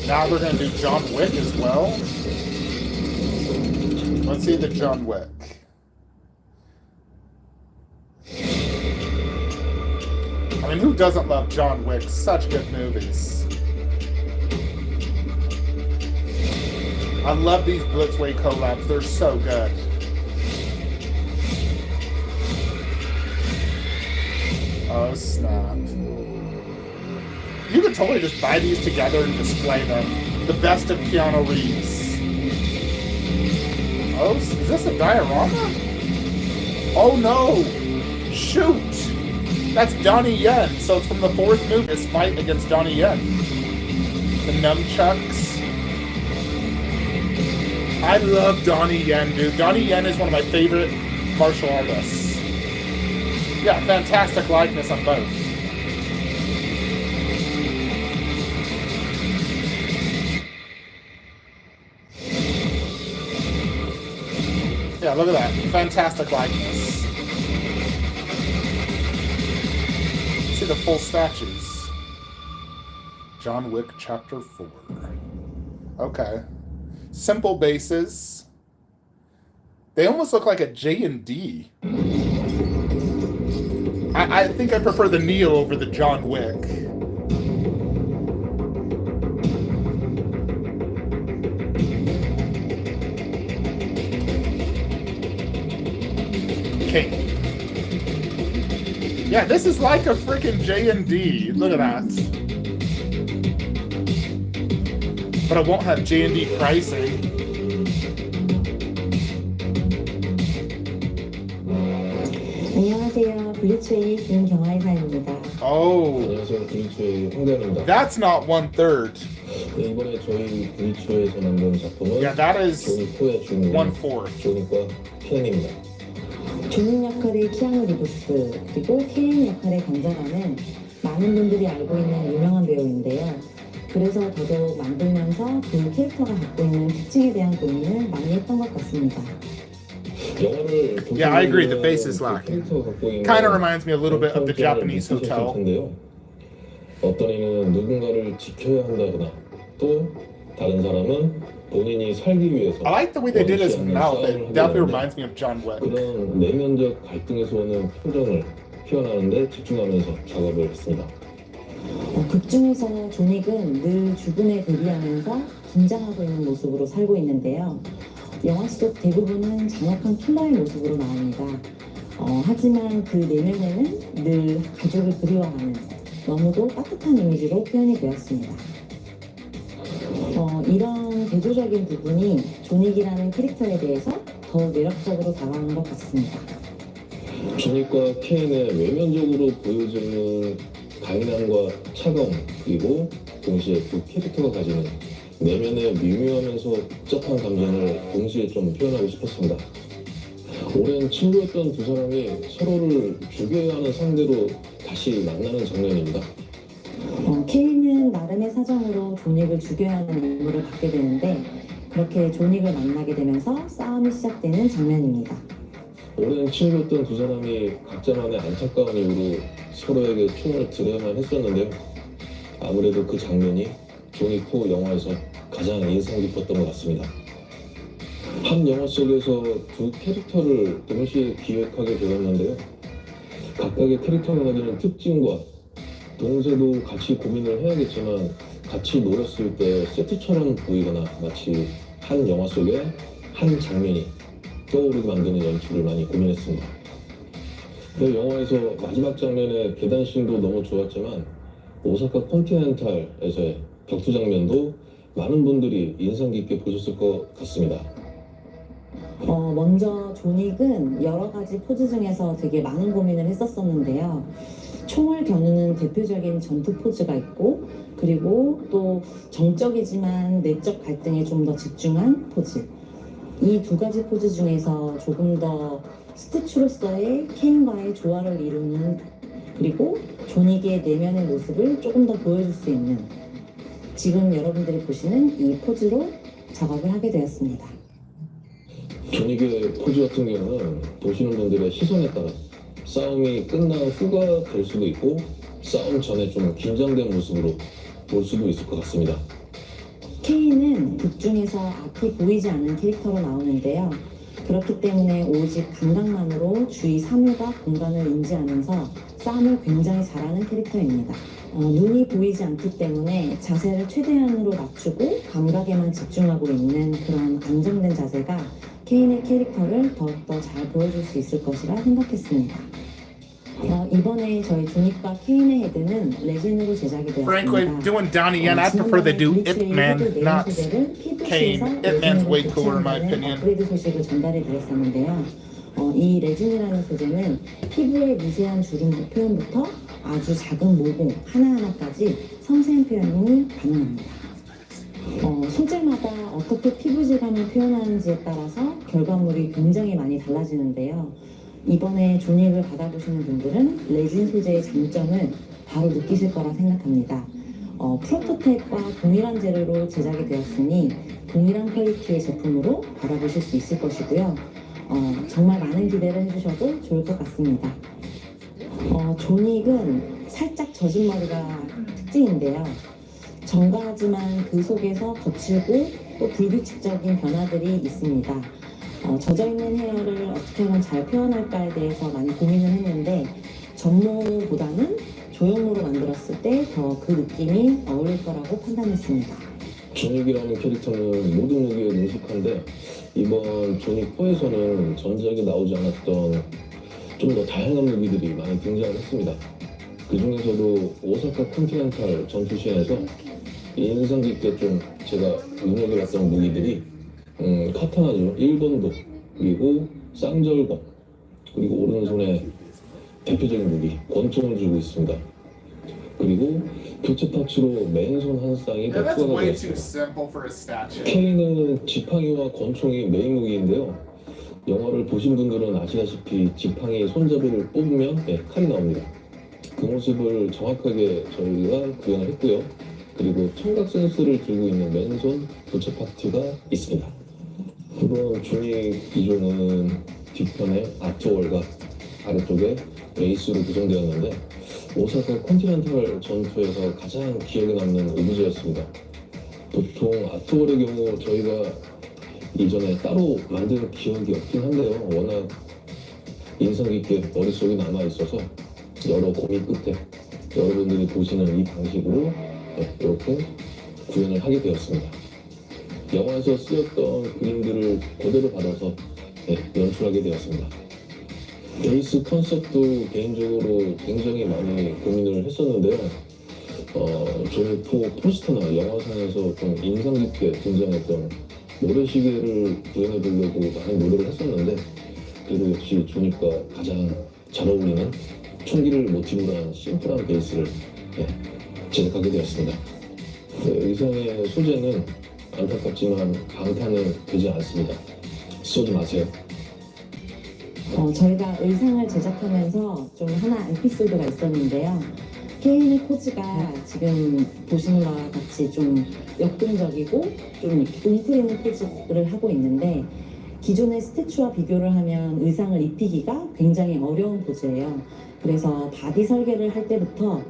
S1: Now we're gonna do John Wick as well. Let's see the John Wick. I mean, who doesn't love John Wick? Such good movies. I love these Blitzway collabs. They're so good. Oh, snap. You could totally just buy these together and display them. The best of Keanu Reeves. Oh, is this a diorama? Oh, no. Shoot. That's Donnie Yen. So it's from the 4th movie, his fight against Donnie Yen. The nunchucks. I love Donnie Yen, dude. Donnie Yen is one of my favorite martial artists. Yeah, fantastic likeness on both. Yeah, look at that. Fantastic likeness. See the full statues. John Wick Chapter 4. Okay. Simple bases. They almost look like a J&D. I think I prefer the Neo over the John Wick. Okay. Yeah, this is like a freaking J&D. Look at that. But I won't have J&D pricing.
S9: 안녕하세요. 블리츠의 김경아이사입니다.
S1: Oh,
S2: 안녕하세요. 블리츠의 홍대입니다.
S1: that's not 1/3.
S2: 네, 이번에 저희 블리츠에서 만든 작품은
S1: Yeah, that is
S2: 조닉4의 주인공
S1: 1/4.
S2: 조닉과 케넨입니다.
S9: 조닉 역할의 키아누 리브스 그리고 케인 역할의 강자라는 많은 분들이 알고 있는 유명한 배우인데요. 그래서 더더욱 만들면서 그 캐릭터가 갖고 있는 특징에 대한 고민을 많이 했던 것 같습니다.
S1: Yeah, I agree. The face is lacking. Kind of reminds me a little bit of the Japanese hotel.
S2: 어떤 이는 누군가를 지켜야 한다거나 또 다른 사람은 본인이 살기 위해서.
S1: I like the way they did his mouth. It definitely reminds me of John Wick.
S2: 그런 내면적 갈등에서 오는 표정을 표현하는 데 집중하면서 작업을 했습니다.
S9: 극 중에서 조닉은 늘 죽음에 대비하면서 긴장하고 있는 모습으로 살고 있는데요. 영화 속 대부분은 잔혹한 킬러의 모습으로 나옵니다. 하지만 그 내면에는 늘 가족을 그리워하는 너무도 따뜻한 이미지로 표현이 되었습니다. 이런 대조적인 부분이 조닉이라는 캐릭터에 대해서 더 매력적으로 다가오는 것 같습니다.
S2: 조닉과 케인의 외면적으로 보여지는 강인함과 차가움 그리고 동시에 두 캐릭터가 가지는 내면의 미묘하면서 복잡한 감정을 동시에 좀 표현하고 싶었습니다. 오랜 친구였던 두 사람이 서로를 죽여야 하는 상대로 다시 만나는 장면입니다.
S9: 케인은 나름의 사정으로 존윅을 죽여야 하는 임무를 받게 되는데 그렇게 존윅을 만나게 되면서 싸움이 시작되는 장면입니다.
S2: 오랜 친구였던 두 사람이 각자만의 안타까운 이유로 서로에게 총을 들여야만 했었는데요. 아무래도 그 장면이 존윅4 영화에서 가장 인상 깊었던 것 같습니다. 한 영화 속에서 두 캐릭터를 동시에 기획하게 되었는데요. 각각의 캐릭터가 가지는 특징과 동세도 같이 고민을 해야겠지만 같이 노렸을 때 세트처럼 보이거나 마치 한 영화 속의 한 장면이 떠오르게 만드는 연출을 많이 고민했습니다. 그 영화에서 마지막 장면의 계단씬도 너무 좋았지만 오사카 컨티넨탈에서의 격투 장면도 많은 분들이 인상 깊게 보셨을 것 같습니다.
S9: 먼저 존윅은 여러 가지 포즈 중에서 되게 많은 고민을 했었었는데요. 총을 겨누는 대표적인 전투 포즈가 있고 그리고 또 정적이지만 내적 갈등에 좀 더 집중한 포즈. 이 두 가지 포즈 중에서 조금 더 스태츄로서의 케인과의 조화를 이루는 그리고 존윅의 내면의 모습을 조금 더 보여줄 수 있는 지금 여러분들이 보시는 이 포즈로 작업을 하게 되었습니다.
S2: 존윅의 포즈 같은 경우는 보시는 분들의 시선에 따라 싸움이 끝난 후가 될 수도 있고 싸움 전에 좀 긴장된 모습으로 볼 수도 있을 것 같습니다.
S9: 케인은 극 중에서 앞이 보이지 않는 캐릭터로 나오는데요. 그렇기 때문에 오직 감각만으로 주위 사물과 공간을 인지하면서 싸움을 굉장히 잘하는 캐릭터입니다. 눈이 보이지 않기 때문에 자세를 최대한으로 낮추고 감각에만 집중하고 있는 그런 안정된 자세가 케인의 캐릭터를 더욱더 잘 보여줄 수 있을 것이라 생각했습니다. 이번에 저희 존윅과 케인의 헤드는 레진으로 제작이 되었습니다.
S1: Frankly, doing Donnie Yen, I prefer they do Ip Man, not Kane. Ip Man's way cooler in my opinion.
S9: 업그레이드 소식을 전달해 드렸었는데요. 이 레진이라는 소재는 피부의 미세한 주름 표현부터 아주 작은 모공 하나하나까지 섬세한 표현이 가능합니다. 소재마다 어떻게 피부 질감을 표현하는지에 따라서 결과물이 굉장히 많이 달라지는데요. 이번에 존윅을 받아보시는 분들은 레진 소재의 장점을 바로 느끼실 거라 생각합니다. 프로토타입과 동일한 재료로 제작이 되었으니 동일한 퀄리티의 제품으로 받아보실 수 있을 것이고요. 정말 많은 기대를 해주셔도 좋을 것 같습니다. 존윅은 살짝 젖은 머리가 특징인데요. 정갈하지만 그 속에서 거칠고 또 불규칙적인 변화들이 있습니다. 젖어있는 헤어를 어떻게 하면 잘 표현할까에 대해서 많이 고민을 했는데 전모보다는 조형모로 만들었을 때 더 그 느낌이 어울릴 거라고 판단했습니다.
S2: 존윅이라는 캐릭터는 모든 무기에 능숙한데 이번 존윅4에서는 전작에 나오지 않았던 좀 더 다양한 무기들이 많이 등장했습니다. 그 중에서도 오사카 컨티넨탈 전투시에서 인상 깊게 좀 제가 눈여겨봤던 무기들이 카타나죠. 1번도 그리고 쌍절곤 그리고 오른손에 대표적인 무기 권총을 쥐고 있습니다. 그리고 교체 타치로 맨손 한 쌍이 더
S1: Yeah, that's
S2: 추가가
S1: way too
S2: 되었습니다.
S1: simple for a statue.
S2: 케인은 지팡이와 권총이 메인 무기인데요. 영화를 보신 분들은 아시다시피 지팡이 손잡이를 뽑으면 칼이 나옵니다. 그 모습을 정확하게 저희가 구현을 했고요. 그리고 청각 센스를 들고 있는 맨손 교체 파트가 있습니다. 이번 존윅 기종은 뒤편에 아트월과 아래쪽에 베이스로 구성되었는데 오사카 컨티넨탈 전투에서 가장 기억에 남는 오브제였습니다. 보통 아트월의 경우 저희가 이전에 따로 만든 기억이 없긴 한데요. 워낙 인상 깊게 머릿속에 남아있어서 여러 고민 끝에 여러분들이 보시는 이 방식으로 이렇게 구현을 하게 되었습니다. 영화에서 쓰였던 그림들을 그대로 받아서 연출하게 되었습니다. 베이스 컨셉도 개인적으로 굉장히 많이 고민을 했었는데요. 존윅4 포스터나 영화상에서 좀 인상 깊게 등장했던 모래시계를 구현해 보려고 많은 노력을 했었는데 그래도 역시 존윅과 가장 잘 어울리는 총기를 모티브로 한 심플한 베이스를 제작하게 되었습니다. 의상의 소재는 안타깝지만 방탄은 되지 않습니다. 쏘지 마세요.
S9: 저희가 의상을 제작하면서 좀 하나 에피소드가 있었는데요. 케인의 포즈가 지금 보시는 바와 같이 좀 역동적이고 좀 이렇게 웅크리는 포즈를 하고 있는데 기존의 스태츄와 비교를 하면 의상을 입히기가 굉장히 어려운 포즈예요. 그래서 바디 설계를 할 때부터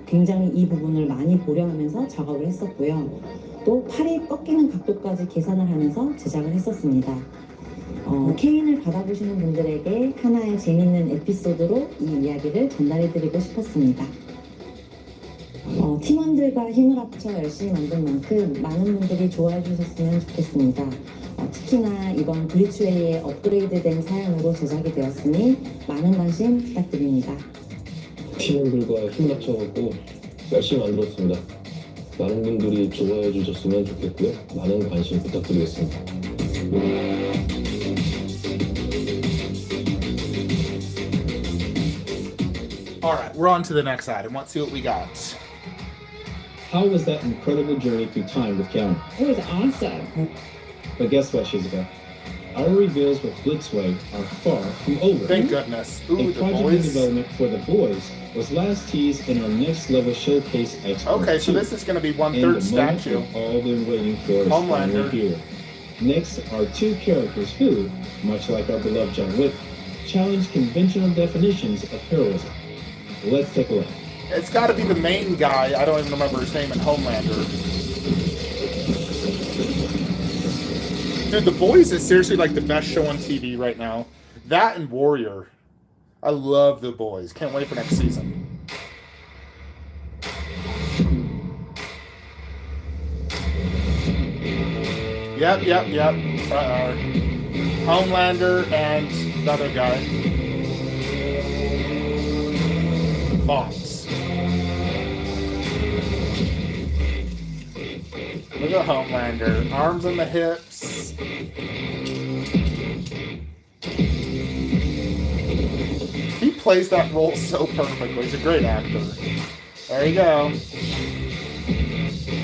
S9: 굉장히 이 부분을 많이 고려하면서 작업을 했었고요. 또 팔이 꺾이는 각도까지 계산을 하면서 제작을 했었습니다. 케인을 받아보시는 분들에게 하나의 재밌는 에피소드로 이 이야기를 전달해드리고 싶었습니다. 팀원들과 힘을 합쳐 열심히 만든 만큼 많은 분들이 좋아해 주셨으면 좋겠습니다. 특히나 이번 브리츠웨이의 업그레이드된 사양으로 제작이 되었으니 많은 관심 부탁드립니다.
S2: 팀원들과 힘을 합쳐갖고 열심히 만들었습니다. 많은 분들이 좋아해 주셨으면 좋겠고요. 많은 관심 부탁드리겠습니다.
S1: Alright, we're on to the next item. Let's see what we got.
S2: How was that incredible journey through time with Keanu?
S3: It was awesome.
S2: But guess what, Shizuka? Our reveals with Blitzway are far from over.
S1: Thank goodness.
S2: A
S1: Ooh, the
S2: project in
S1: boys.
S2: development for the boys was last teased in our next level showcase expo.
S1: Okay, so this is going to be
S2: and
S1: 1/3
S2: the moment
S1: statue.
S2: we've all been waiting for is finally
S1: Homelander.
S2: here. Next are two characters who, much like our beloved John Wick, challenge conventional definitions of heroism. Let's take a look.
S1: It's got to be the main guy. I don't even remember his name in Homelander. Dude, The Boys is seriously like the best show on TV right now. That and Warrior. I love The Boys. Can't wait for next season. Yep. Homelander and the other guy. Thoughts. Look at Homelander. Arms on the hips. He plays that role so perfectly. He's a great actor. There you go.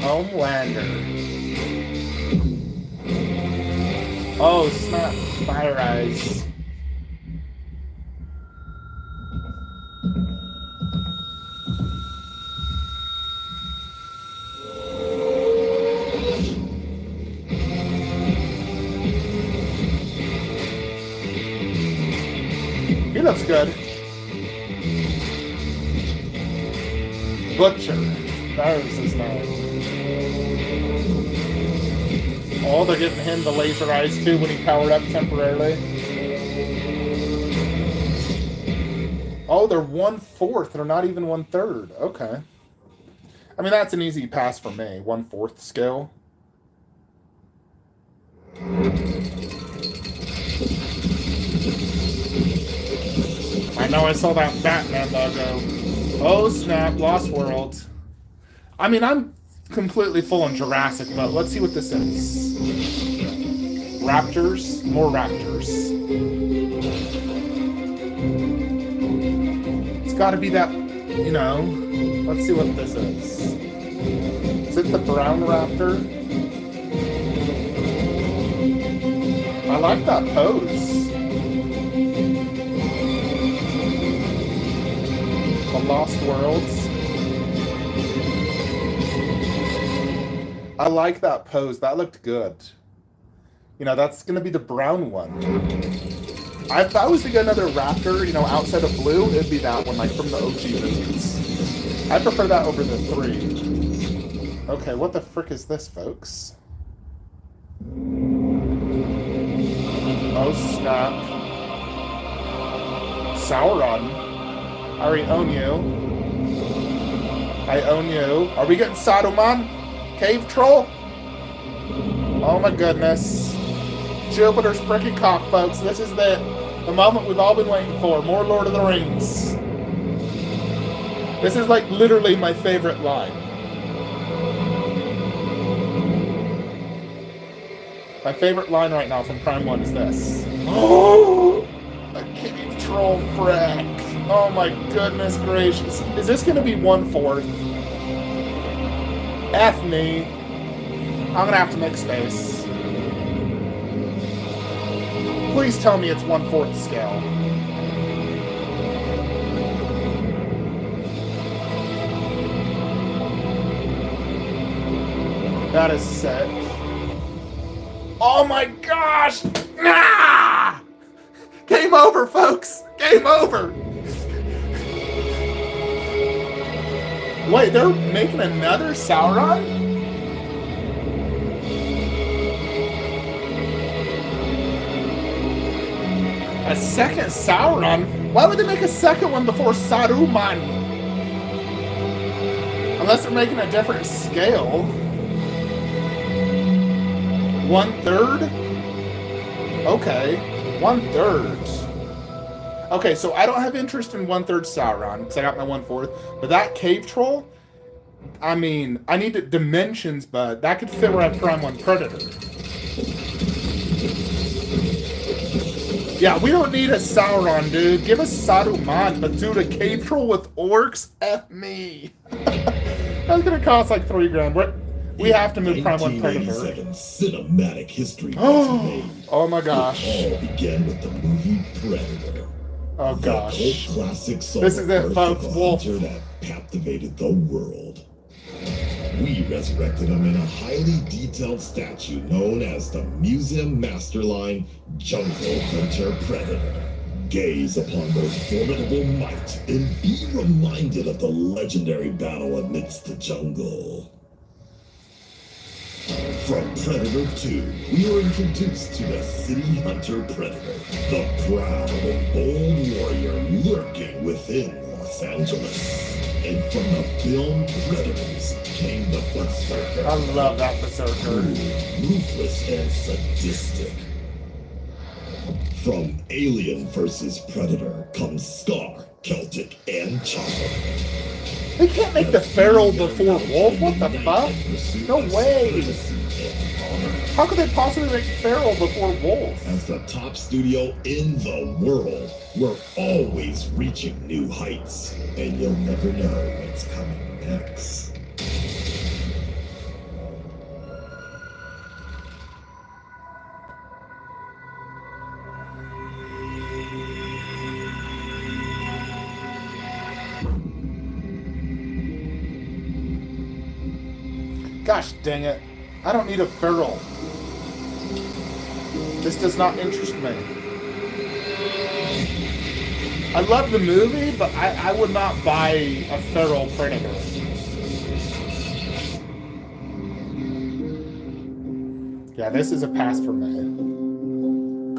S1: Homelander. Oh, snap. Fire eyes. He looks good. Butcher. That was his name. Oh, they're giving him the laser eyes too when he powered up temporarily. Oh, they're 1/4. They're not even 1/3. Okay. I mean, that's an easy pass for me. 1/4 scale. I know I saw that Batman logo. Oh snap, Lost World. I mean, I'm completely full on Jurassic, but let's see what this is. Raptors? More raptors. It's gotta be that, you know. Let's see what this is. Is it the brown raptor? I like that pose. The Lost Worlds. I like that pose. That looked good. You know, that's going to be the brown one. If I was to get another raptor, you know, outside of blue, it'd be that one, like from the OG movies. I prefer that over the 3. Okay, what the frick is this, folks? Oh, snap. Sauron. I already own you. I own you. Are we getting Saruman? Cave Troll? Oh my goodness. Jupiter's freaking cock, folks. This is the moment we've all been waiting for. More Lord of the Rings. This is like literally my favorite line. My favorite line right now from Prime 1 is this. Oh! A cave troll frack. Oh my goodness gracious. Is this going to be 1/4? F me. I'm going to have to make space. Please tell me it's 1/4 scale. That is sick. Oh my gosh! Ah! Game over, folks! Game over! Wait, they're making another Sauron? A second Sauron? Why would they make a second one before Saruman? Unless they're making a different scale. 1/3? Okay, 1/3. Okay, so I don't have interest in 1/3 Sauron because I got my 1/4. But that cave troll, I mean, I need dimensions, but that could fit where I Prime 1 Predator. Yeah, we don't need a Sauron, dude. Give us Saruman, but dude, a cave troll with orcs? F me. That's gonna cost like $3 grand. We have to move Prime 1 Predator.
S10: Cinematic history was made.
S1: Oh my gosh.
S10: It all began with the movie Predator.
S1: Oh gosh.
S10: The cult classic
S1: This is it, folks. Wolf.
S10: that captivated the world. We resurrected him in a highly detailed statue known as the Museum Masterline Jungle Hunter Predator. Gaze upon their formidable might and be reminded of the legendary battle amidst the jungle. From Predator 2, we were introduced to the City Hunter Predator, the proud and bold warrior lurking within Los Angeles. And from the film Predators came the Berserker.
S1: I love that Berserker.
S10: Ruthless and sadistic. From Alien vs. Predator comes Scar, Celtic, and Chopper.
S1: They can't make the Feral before Wolf? What the fuck? No way! How could they possibly make Feral before Wolf?
S10: As the top studio in the world, we're always reaching new heights, and you'll never know what's coming next.
S1: Gosh dang it. I don't need a Feral. This does not interest me. I love the movie, but I would not buy a Feral Predator. Yeah, this is a pass for me.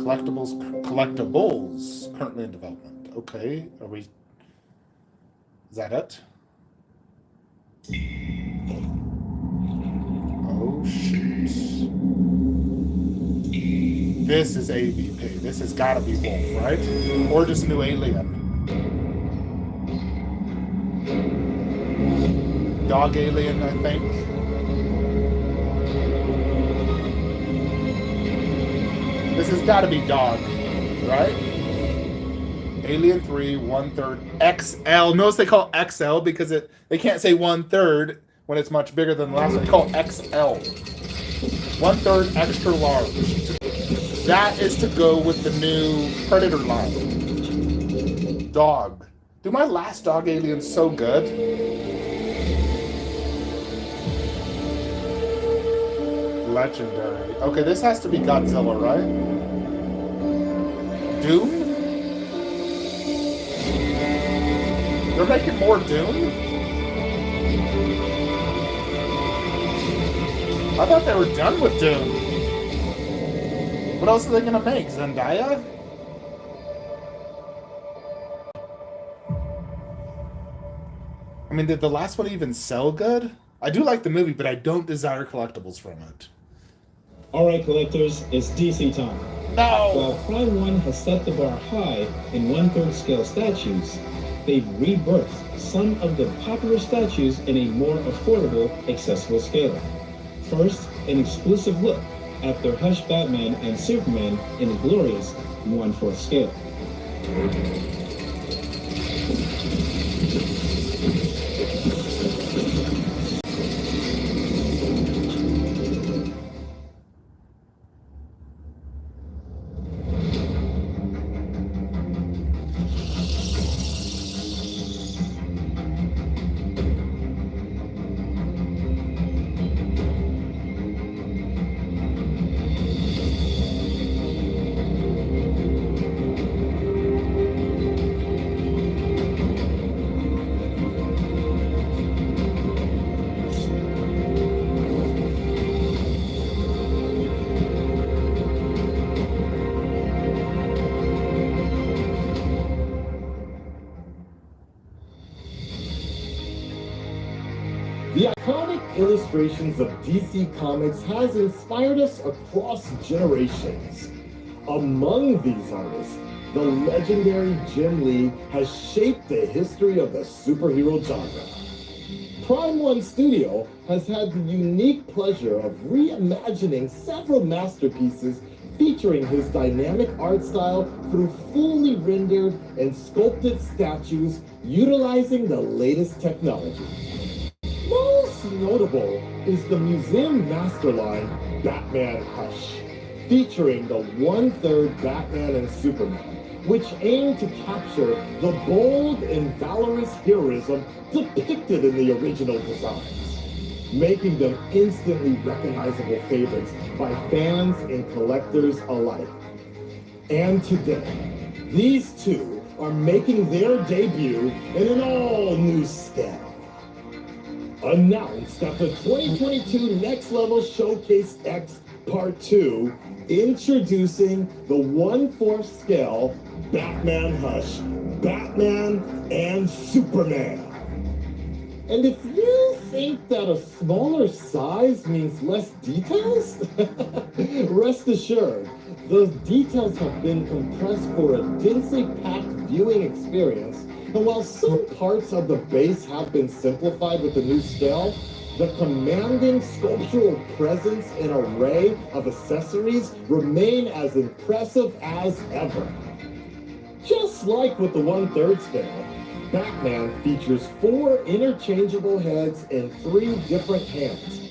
S1: Collectibles currently in development. Okay, are we... Is that it? Oh, shoot. This is AVP. This has got to be Wolf, right? Or just New Alien. Dog Alien, I think. This has got to be Dog, right? Alien 3, 1/3, XL. Notice they call it XL because they can't say 1/3 when it's much bigger than the last one. They call it XL. 1/3 extra large. That is to go with the new Predator line. Dog. Dude, my last Dog Alien's so good. Legendary. Okay, this has to be Godzilla, right? Dune? They're making more Dune? I thought they were done with Dune. What else are they gonna make? Zendaya? I mean, did the last one even sell good? I do like the movie, but I don't desire collectibles from it.
S2: Alright collectors, it's DC time.
S1: No!
S2: While Prime 1 has set the bar high in 1/3 scale statues, they've rebirthed some of the popular statues in a more affordable, accessible scale. First, an exclusive look at their Hush Batman and Superman in a glorious 1/4 scale.
S11: The iconic illustrations of DC Comics has inspired us across generations. Among these artists, the legendary Jim Lee has shaped the history of the superhero genre. Prime One Studio has had the unique pleasure of reimagining several masterpieces featuring his dynamic art style through fully rendered and sculpted statues utilizing the latest technology. Most notable is the museum masterline Batman Hush, featuring the 1/3 Batman and Superman, which aimed to capture the bold and valorous heroism depicted in the original designs, making them instantly recognizable favorites by fans and collectors alike. And today, these two are making their debut in an all-new scale. Announced at the 2022 Next Level Showcase X Part 2, introducing the 1/4 scale Batman Hush, Batman and Superman. And if you think that a smaller size means less details, rest assured, those details have been compressed for a densely packed viewing experience. And while some parts of the base have been simplified with the new scale, the commanding sculptural presence and array of accessories remain as impressive as ever. Just like with the 1/3 scale, Batman features 4 interchangeable heads and 3 different hands,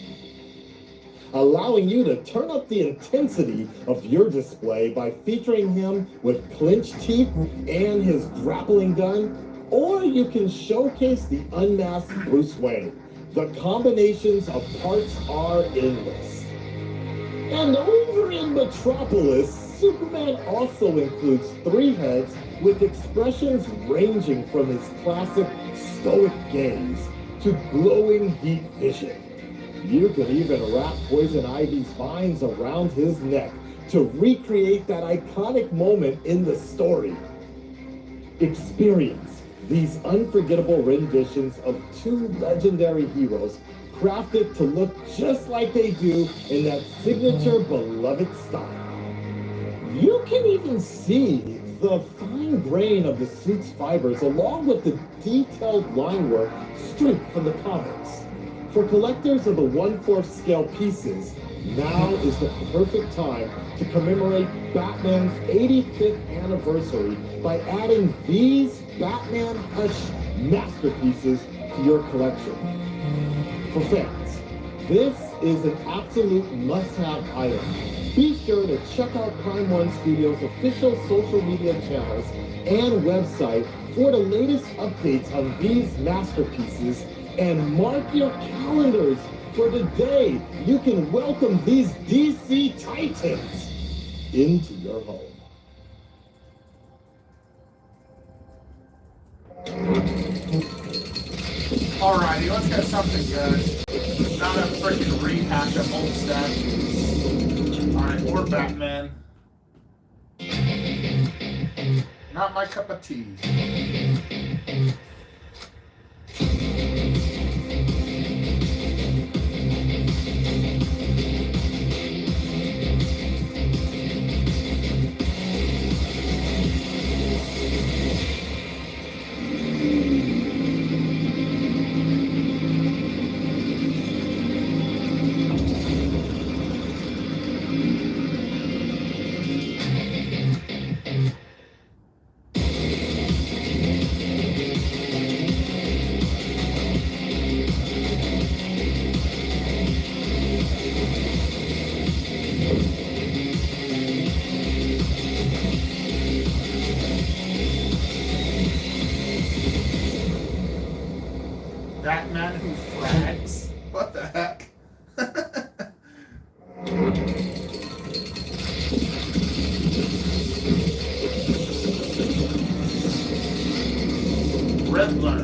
S11: allowing you to turn up the intensity of your display by featuring him with clenched teeth and his grappling gun, or you can showcase the unmasked Bruce Wayne. The combinations of parts are endless. And over in Metropolis, Superman also includes 3 heads with expressions ranging from his classic stoic gaze to glowing heat vision. You can even wrap Poison Ivy's vines around his neck to recreate that iconic moment in the story. Experience these unforgettable renditions of 2 legendary heroes crafted to look just like they do in that signature beloved style. You can even see the fine grain of the suit's fibers along with the detailed line work straight from the comics. For collectors of the 1/4 scale pieces, now is the perfect time to commemorate Batman's 85th anniversary by adding these Batman Hush masterpieces to your collection. For fans, this is an absolute must-have item. Be sure to check out Prime One Studios' official social media channels and website for the latest updates on these masterpieces, and mark your calendars for the day you can welcome these DC Titans into your home.
S1: Alrighty, let's get something good. Not a freaking rehash of old statues. Alright, or Batman. Not my cup of tea. Batman who frags? What the heck? Riddler.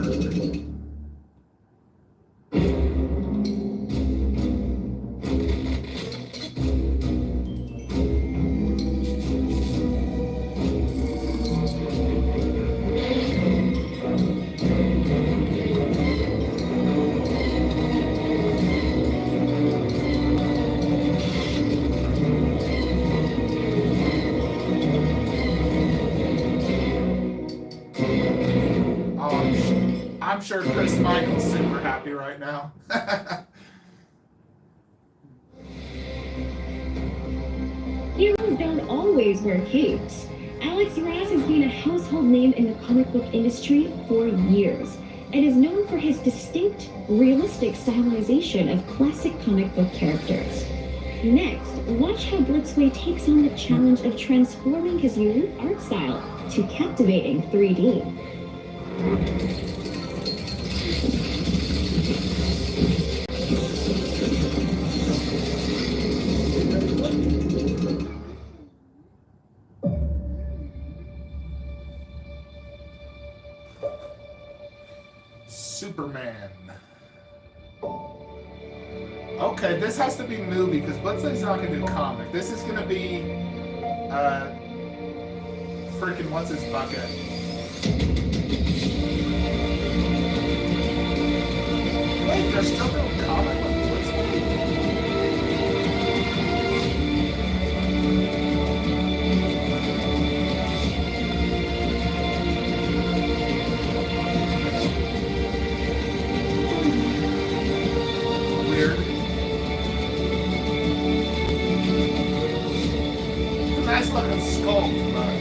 S1: I'm sure Chris Michael's super happy right now.
S3: Heroes don't always wear capes. Alex Ross has been a household name in the comic book industry for years and is known for his distinct, realistic stylization of classic comic book characters. Next, watch how Blitzway takes on the challenge of transforming his unique art style to captivating 3D.
S1: Superman. Okay, this has to be movie because Blitzway's not gonna do comic. This is gonna be freaking what's his bucket? Wait, they're still doing comic with Blitzway? Weird. It's a nice looking sculpt, but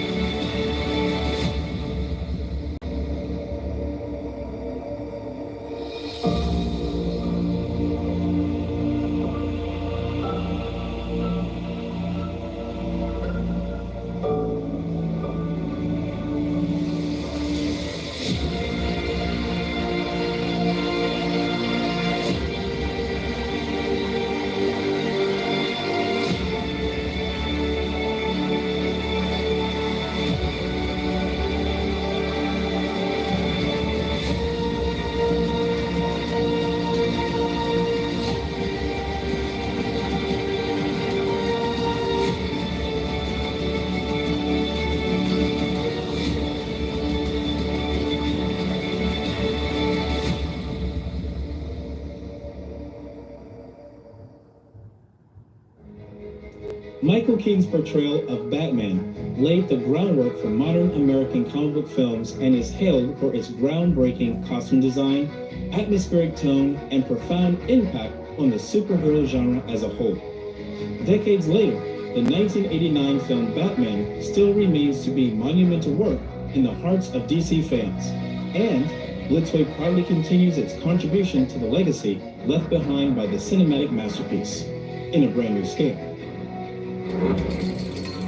S2: Michael Keaton's portrayal of Batman laid the groundwork for modern American comic book films and is hailed for its groundbreaking costume design, atmospheric tone, and profound impact on the superhero genre as a whole. Decades later, the 1989 film Batman still remains to be monumental work in the hearts of DC fans, and Blitzway proudly continues its contribution to the legacy left behind by the cinematic masterpiece in a brand new scale.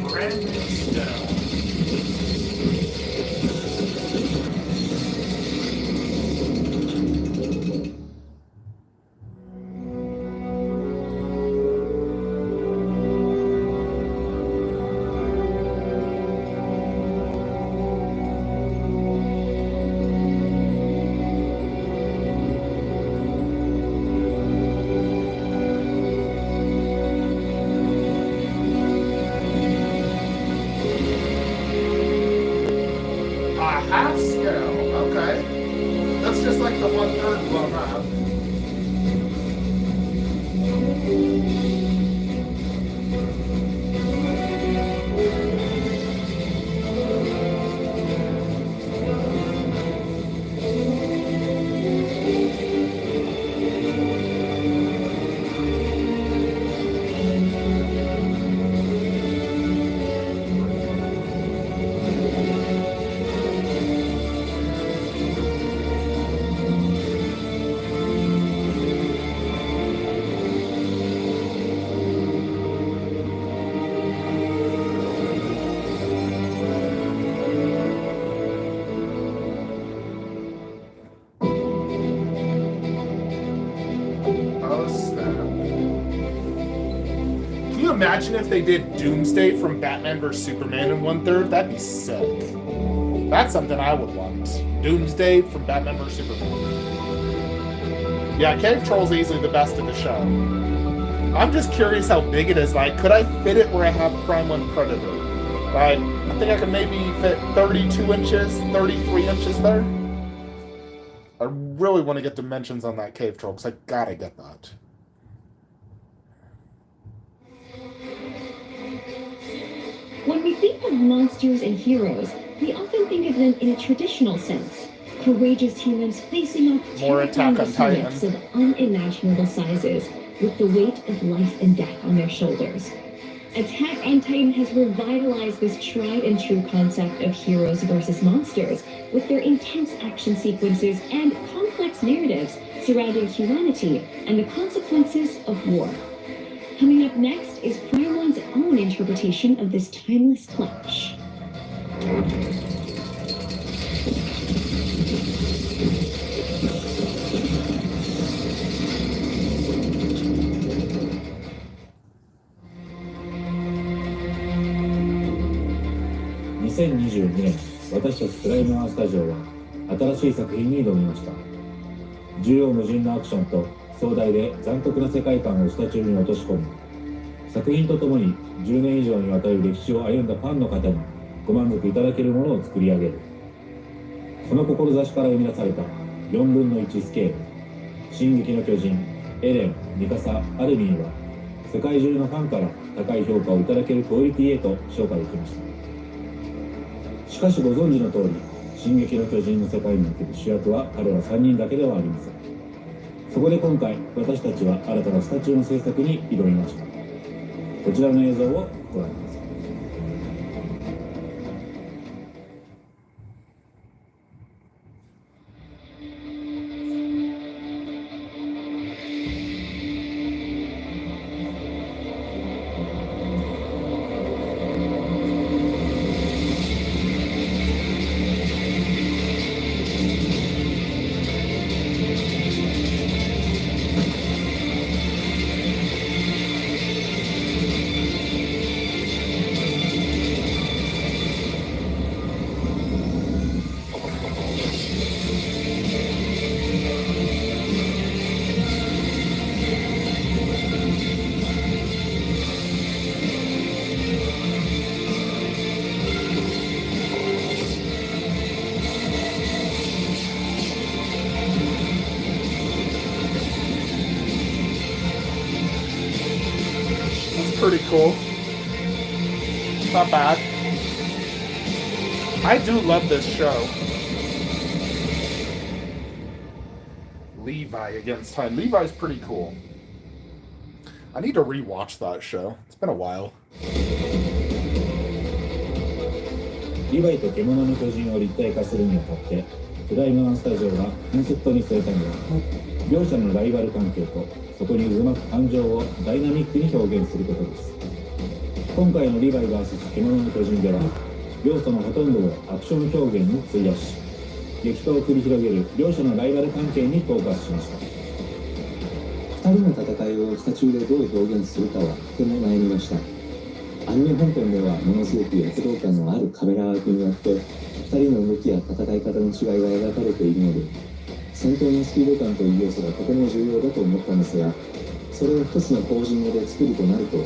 S1: brand new stuff. Half scale, okay. That's just like the 1/3 blown up. Imagine if they did Doomsday from Batman vs Superman in 1/3. That'd be sick. That's something I would want. Doomsday from Batman vs Superman. Yeah, Cave Troll's easily the best in the show. I'm just curious how big it is. Like, could I fit it where I have Prime 1 Predator? Like, I think I could maybe fit 32 inches, 33 inches there. I really want to get dimensions on that Cave Troll, because I gotta get that.
S3: When we think of monsters and heroes, we often think of them in a traditional sense. Courageous humans facing off
S1: More
S3: terrifying
S1: Attack on Titan.
S3: behemoths of unimaginable sizes with the weight of life and death on their shoulders. Attack on Titan has revitalized this tried and true concept of heroes versus monsters with their intense action sequences and complex narratives surrounding humanity and the consequences of war. Coming up next is Prime One's own interpretation of this timeless clash.2022
S12: 年、私たちプライムワンスタジオは新しい作品に挑みました。縦横無尽のアクションと壮大で残酷な世界観をスタチューに落とし込み、作品とともに10年以上にわたる歴史を歩んだファンの方にご満足いただけるものを作り上げる。その志から生み出された4分の1スケール、進撃の巨人、エレン、ミカサ、アルミンは世界中のファンから高い評価をいただけるクオリティへと昇華できました。しかしご存知の通り、進撃の巨人の世界における主役は彼ら3人だけではありません。そこで今回、私たちは新たなスタチューの制作に挑みました。こちらの映像をご覧ください。
S1: Pretty cool. Not bad. I do love this show. Levi against Time. Levi's pretty cool. I need to rewatch that show. It's been a while.
S12: リヴァイと獣の巨人を立体化するにあたってプライムワンスタジオがコンセプトに据えたのは両者のライバル関係とそこに渦巻く感情をダイナミックに表現することです。今回のリヴァイ vs 獣の巨人では要素のほとんどをアクション表現に費やし激闘を繰り広げる両者のライバル関係にフォーカスしました。
S2: 2人の戦いをスタチューでどう表現するかはとても悩みました。アニメ本編ではものすごく躍動感のあるカメラワークによって2人の動きや戦い方の違いが描かれているので戦闘のスピード感という要素がとても重要だと思ったんですが、それを一つのポージングで作るとなるとか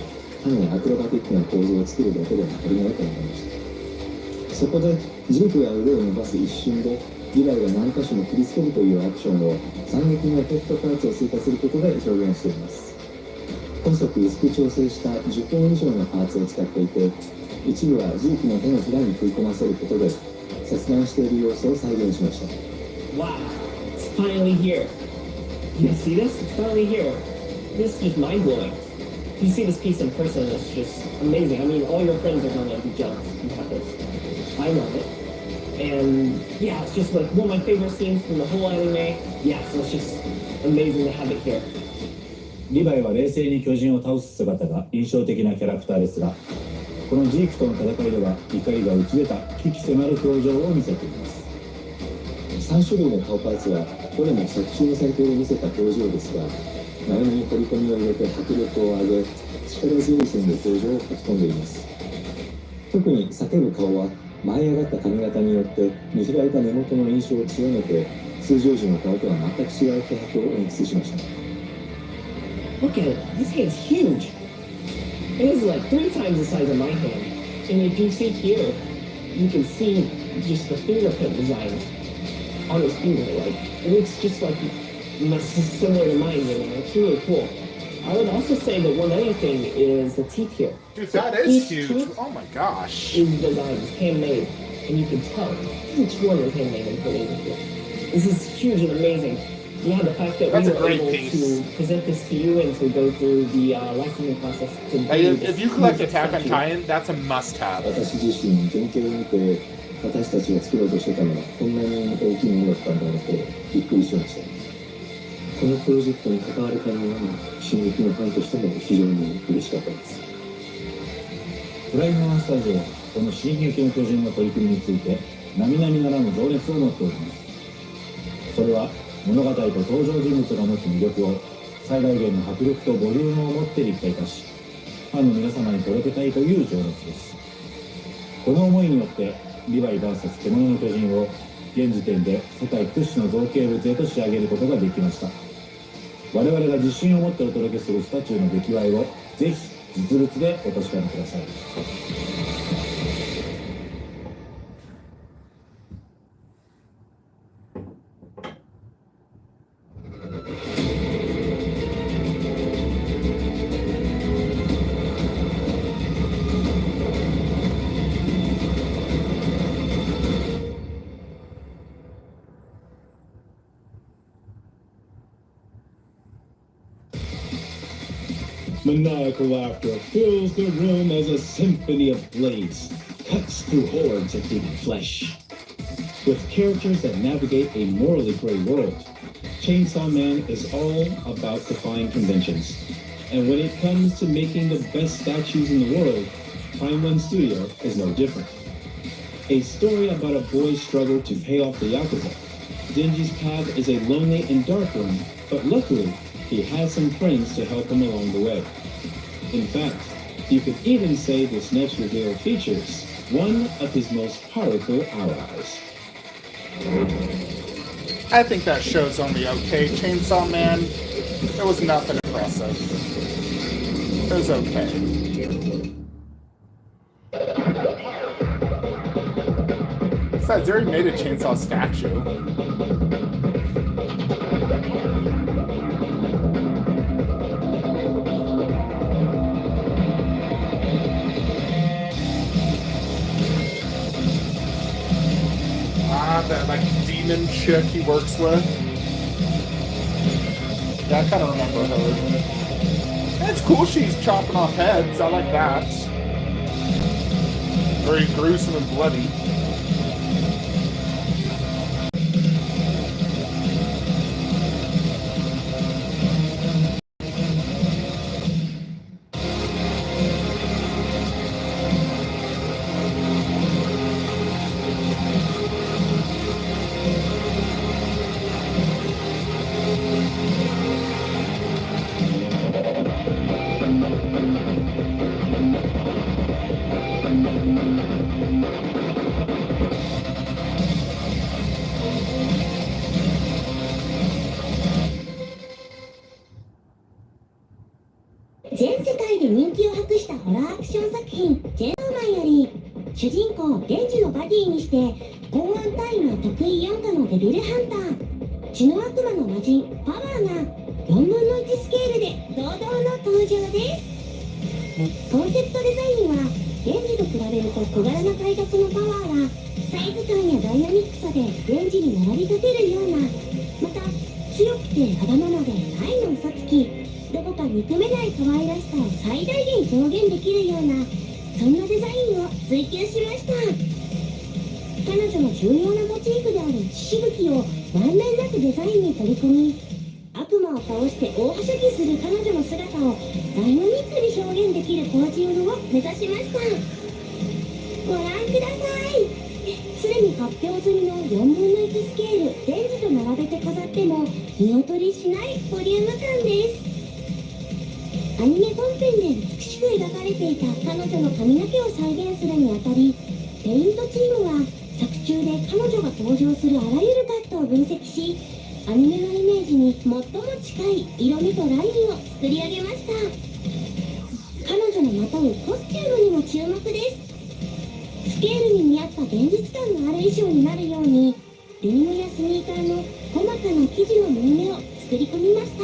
S2: なりアクロバティックな構造を作るだけでは足りないと思いました。そこでジークや腕を伸ばす一瞬でリヴァイが何箇所も切りつけるというアクションを惨劇のエフェクトパーツを追加することで表現しています。細く薄く調整した10本以上のパーツを使っていて、一部はジークの手のひらに食い込ませることで切断している様子を再現しました。
S8: Wow, it's finally here. You see this? It's finally here. This is mind-blowing. If you see this piece in person, it's just amazing. I mean, all your friends are gonna be jealous you have this. I love it. And yeah, it's just like one of my favorite scenes from the whole anime. Yeah, so it's just amazing to have it here.
S12: リヴァイは冷静に巨人を倒す姿が印象的なキャラクターですが、このジークとの戦いでは怒りが打ち出た鬼気迫る表情を見せています。
S2: 3種類の顔パーツはどれも作中の戦闘で見せた表情ですが、眉に取り込みを入れて迫力を上げ、力強い線で表情を書き込んでいます。特に叫ぶ顔は舞い上がった髪型によって見開いた根元の印象を強めて、通常時の顔とは全く違う気迫を演出しました。
S8: Look at it. This hand's huge. It is like 3 times the size of my hand. And if you see here, you can see just the fingerprint design on his finger. Like, it looks just like similar to mine, you know. It's really cool. I would also say that one other thing is the teeth here.
S1: Dude,
S8: So
S1: that is
S8: each
S1: huge.
S8: tooth
S1: Oh my gosh.
S8: is designed, handmade, and you can tell each one is handmade and put in here. This is huge and amazing. Yeah, the fact that
S1: That's
S8: we
S1: a
S8: were
S1: great
S8: able
S1: piece.
S8: to present this to you and to go through the licensing process. To
S1: If you collect Attack on Titan, that's a must-have.
S2: 私自身原型を見て私たちが作ろうとしてたのはこんなに大きいものだったんだなとびっくりしました。このプロジェクトに関われたのは進撃のファンとしても非常に嬉しかったです。
S12: プライムワンスタジオはこの進撃の巨人の取り組みについて並々ならぬ情熱を持っております。それは物語と登場人物が持つ魅力を最大限の迫力とボリュームを持って立体化し、ファンの皆様に届けたいという情熱です。この思いによってリヴァイ VS 獣の巨人を現時点で世界屈指の造形物へと仕上げることができました。我々が自信を持ってお届けするスタチューの出来栄えをぜひ実物でお確かめください。
S2: Maniacal laughter fills the room as a symphony of blades cuts through hordes of human flesh. With characters that navigate a morally gray world, Chainsaw Man is all about defying conventions. And when it comes to making the best statues in the world, Prime One Studio is no different. A story about a boy's struggle to pay off the Yakuza. Denji's path is a lonely and dark one, but luckily, he has some friends to help him along the way. In fact, you could even say this next reveal features one of his most powerful allies.
S1: I think that show's only okay. Chainsaw Man, it was nothing impressive. It was okay. Besides, they already made a chainsaw statue. That like demon chick he works with. Yeah, I kind of remember her. It's cool she's chopping off heads. I like that. Very gruesome and bloody.
S3: 全世界で人気を博したホラーアクション作品「チェーンソーマン」より主人公デンジのバディにして公安隊員は得意安価のデビルハンター血の悪魔の魔人パワーが4分の1スケールで堂々の登場です。コンセプトデザインはデンジと比べると小柄な体格のパワーがサイズ感やダイナミックさでデンジに並び立てるような、また強くてわがままで愛の嘘つき、どこか憎めない可愛らしさを最大限表現できるような、そんなデザインを追求しました。彼女の重要なモチーフである血しぶきをまんべんなくデザインに取り込み、悪魔を倒して大はしゃぎする彼女の姿をダイナミックに表現できるポージングを目指しました。ご覧ください。すでに発表済みの4分の1スケールデンジと並べて飾っても見劣りしないボリューム感です。アニメ本編で美しく描かれていた彼女の髪の毛を再現するにあたり、ペイントチームは作中で彼女が登場するあらゆるカットを分析し、アニメのイメージに最も近い色味とラインを作り上げました。彼女のまとうコスチュームにも注目です。スケールに見合った現実感のある衣装になるように、デニムやスニーカーの細かな生地の縫い目を作り込みました。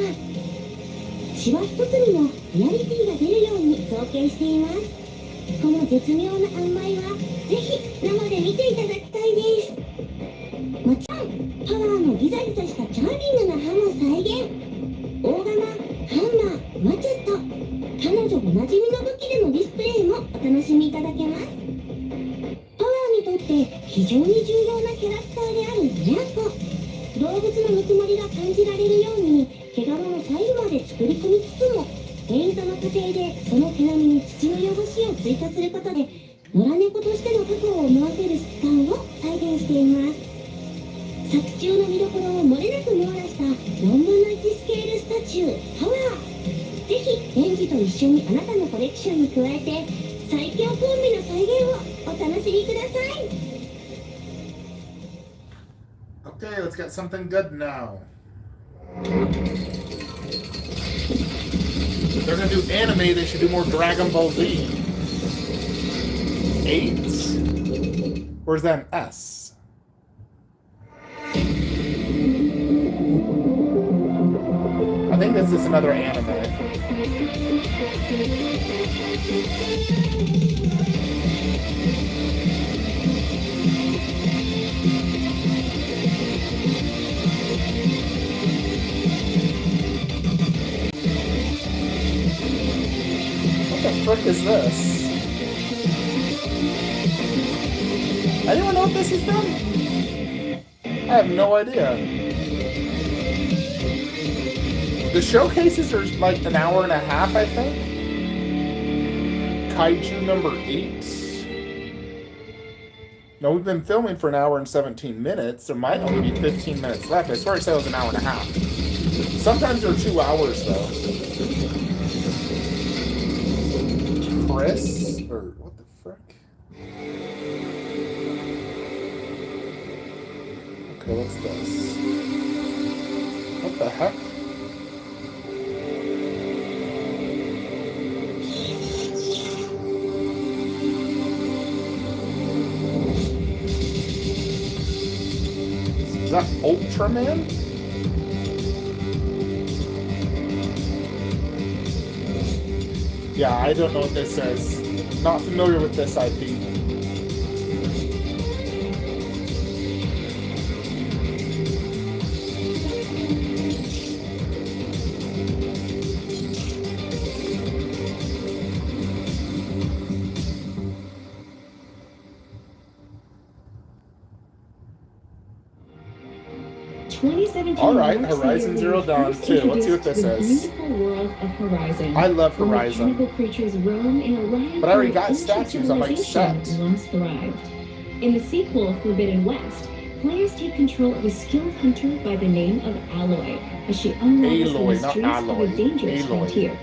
S3: シワ一つにもリアリティが出るように造形しています。この絶妙な塩梅はぜひ生で見ていただきたいです。もちろんパワーの
S13: ギザギザしたチャーミングな歯の再現。大釜、ハンマー、マチェット。彼女おなじみの武器でのディスプレイもお楽しみいただけます。パワーにとって非常に重要なキャラクターであるニャンコ。動物のぬくもりが感じられるように毛皮の細部まで作り込みつつも、ペイントの過程でその毛並みに土の汚しを追加することで野良猫としての過去を思わせる質感を再現しています。作中の見どころを漏れなく網羅した4分の1スケールスタチューパワー。ぜひレンジと一緒にあなたのコレクションに加えて最強コンビの再現をお楽しみください。
S1: Okay, let's get something good now. If they're gonna do anime, they should do more Dragon Ball Z. 8? Where's that an S? I think this is another anime. What the frick is this? Anyone know what this is from? I have no idea. The showcases are like an hour and a half, I think. Kaiju number 8. No, we've been filming for an hour and 17 minutes. There might only be 15 minutes left. I swear I said it was an hour and a half. Sometimes they're 2 hours, though. Chris? Or what the frick? Okay, what's this? What the heck? Is that Ultraman? Yeah, I don't know what this is. Not familiar with this IP. All right, Horizon Zero Dawn 2. Let's see what this is.
S3: World of Horizon.
S1: I love Horizon.
S3: Creatures roam in a land
S1: but I already got
S3: where ancient
S1: statues on my set.
S3: civilization once thrived. In the sequel, Forbidden West, players take control of a skilled hunter by the name of Aloy as she unlocks the mysteries of a dangerous frontier.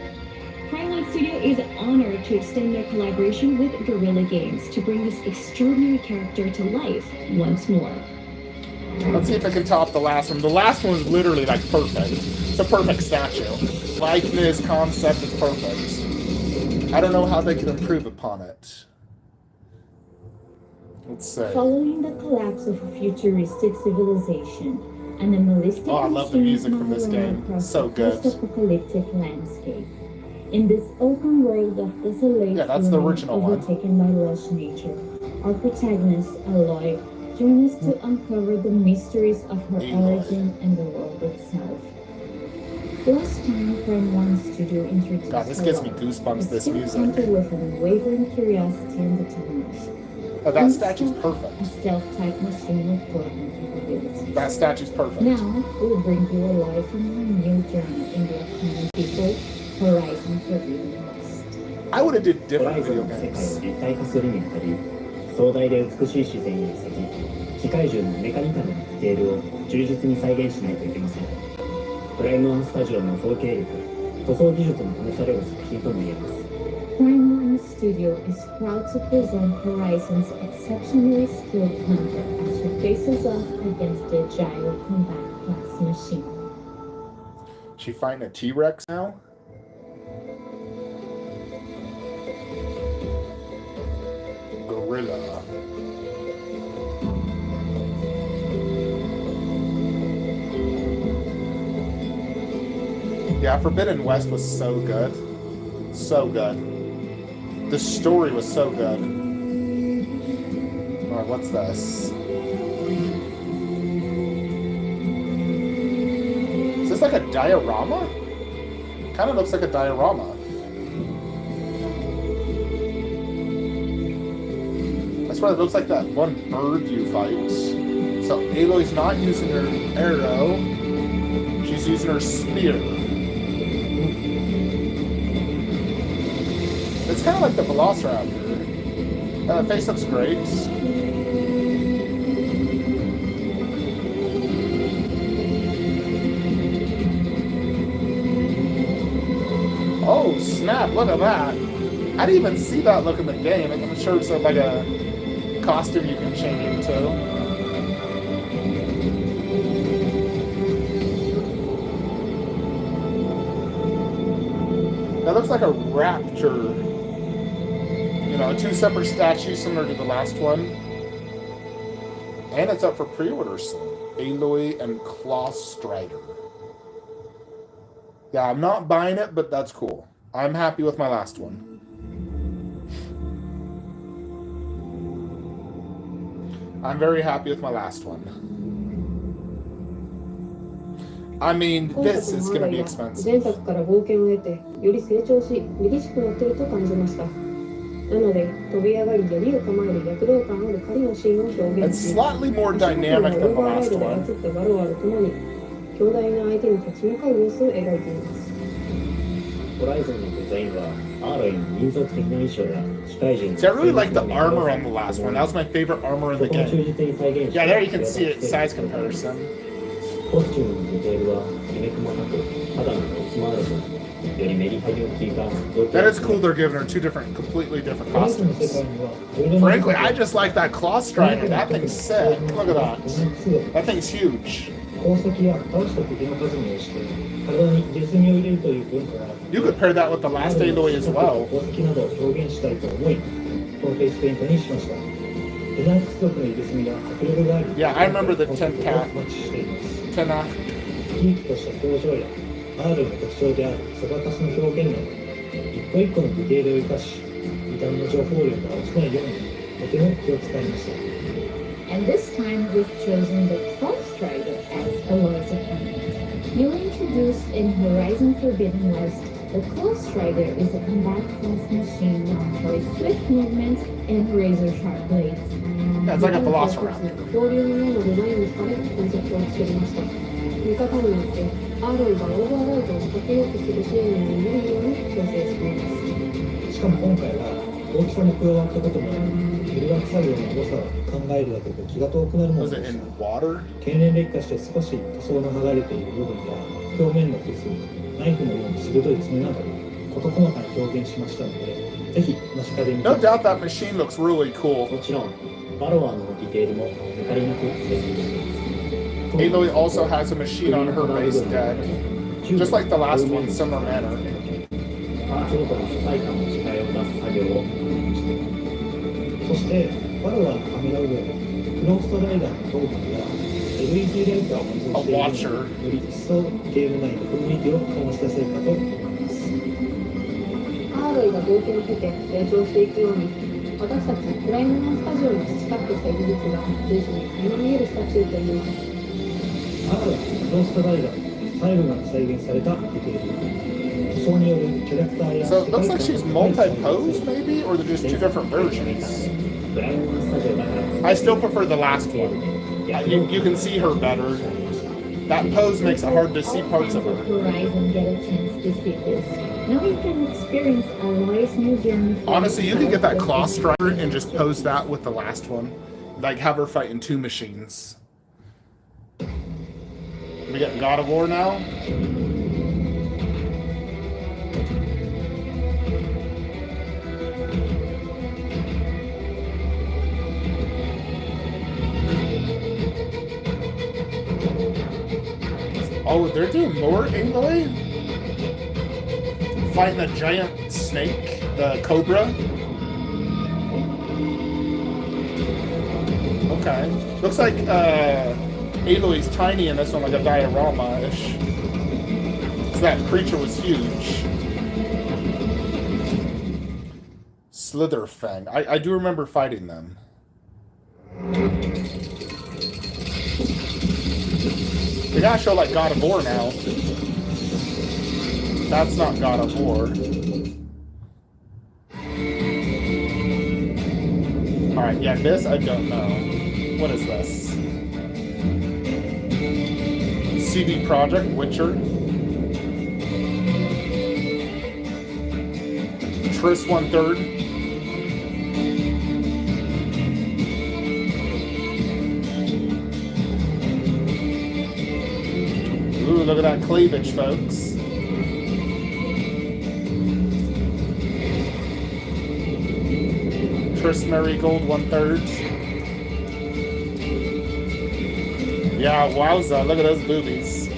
S3: Primeline Studio is honored to extend their collaboration with Guerrilla Games to bring this extraordinary character to life once more.
S1: Let's see if I can top the last one. The last one was literally like perfect. It's a perfect statue. Likeness, concept, it's perfect. I don't know how they can improve upon it. Let's see.
S7: Following the collapse of a futuristic civilization, an animalistic
S1: I love the music from this game. So good.
S7: Post-apocalyptic landscape. In this open world of desolation,
S1: that's the original one.
S7: Overtaken by lush nature, our protagonist Aloy joins us to uncover the mysteries of her origin and the world itself. Last time, Prime 1 Studio introduced
S1: God, this gives me goosebumps, this music.
S7: With an unwavering curiosity and determination.
S1: Oh, that statue's perfect.
S7: A stealth-type machine with portable capabilities.
S1: That statue's perfect.
S7: Now, we'll bring you alive on a new journey in the upcoming people, Horizon Forbidden West.
S1: I would have did different video games.
S8: 壮大で美しい自然より先、機械獣のメカニカルなディテールを忠実に再現しないといけません。プライム1スタジオの造形力、塗装技術の試される作品とも言えます。
S7: Prime 1 Studio is proud to present Horizon's exceptionally skilled hunter as she faces off against the agile combat class machine.
S1: She find a T-Rex now? Gorilla. Yeah, Forbidden West was so good. So good. The story was so good. Alright, what's this? this like a diorama? Kind of looks like a diorama. That's why it looks like that one bird you fight. So Aloy's not using her arrow. She's using her spear. It's kind of like the Velociraptor. The face looks great. Oh snap, look at that. I didn't even see that look in the game. I'm sure it's like a costume you can change into. That looks like a raptor. You know, 2 separate statues similar to the last one. And it's up for pre-order soon. Aloy and Claw Strider. Yeah, I'm not buying it, but that's cool. I'm happy with my last one. I'm very happy with my last one. I mean, this is going to be expensive.
S14: 前作から冒険を得て、より成長し、凛々しくなっていると感じました。なので、飛び上がり槍を構える躍動感ある狩りのシーンを表現し、
S1: It's slightly more dynamic than the last one.
S14: 操ってバロアルともに、強大な相手に立ち向かう様子を描いています。
S12: ホライゾンのデザインは、アーロイの民族的な衣装や機械人。
S1: See, I really like the armor on the last one. That was my favorite armor in the game. Yeah, there you can see it, size comparison.
S12: コスチュームのディテールはきめ細かく、肌のスマートよりメリハリを効いた。
S1: That is cool. They're giving her 2 completely different costumes. Frankly, I just like that Claw Strider. That thing's sick. Look at that. That thing's huge. You could pair that with the last Aloy as well. Yeah, I remember the Tenka.
S12: 生き生きとした表情やアールの特徴であるそばかすの表現など一個一個のディテールを生かし見た目の情報量が落ちないようにとても気を使いました。
S3: And this time we've chosen the Claw Strider as Aloy's opponent. Newly introduced in Horizon Forbidden West, the Claw Strider is a combat class machine that employs swift movements and razor-sharp blades.
S1: That's like a Velociraptor.
S14: 恐竜のようなデザインに惹かれコンセプトを作りました。見方によってアーロイがオーバーライトをかけようとするシーンに見えるように調整しています。
S12: しかも今回は大きさも加わったこともあり、フルワーク作業の誤差を考えるだけで気が遠くなるものでした。経年劣化して少し塗装の剥がれている部分や表面の傷、ナイフのように鋭い爪など事細かに表現しましたので、ぜひ間近で見て。
S1: No doubt that machine looks really cool.
S12: もちろんバロアのディテールも抜かりなく設計しています。
S1: Aloy also has a machine on her base deck, just like the last one, similar manner.
S12: パーツごとの素材感の違いを出す作業を行いました。そしてバロアのカメラ上でフロンストライダーの頭部や LED ライトを運用しているので、より一層ゲーム内の雰囲気を醸し出せるかと思います。
S14: アーロイが冒険を経て成長していくように、私たちプライムノンスタジオに培ってきた技術が随所に垣間見えるスタチューといいます。
S12: アーロイフロンストライダー細部まで再現されたディテール、塗装によるキャラクターや
S1: So it looks like she's multi-pose, maybe, or they're just 2 different versions. I still prefer the last one. You can see her better. That pose makes it hard to see parts of her.
S3: Horizon get a chance to see this. Now you can experience Aloy's new journey.
S1: Honestly, you could get that Claw Strider and just pose that with the last one. Like, have her fight in 2 machines. We got God of War now. Oh, they're doing more Aloy? Fighting the giant snake, the cobra? Okay. Looks like, Aloy's tiny in this one, like a diorama-ish. Because that creature was huge. Slitherfang. I do remember fighting them. They gotta show like God of War now. That's not God of War. Alright, yeah, this I don't know. What is this? CD Projekt, Witcher. Tris 1/3. Ooh, look at that cleavage, folks. Tris Marigold 1/3. Yeah, wowza, look at those boobies.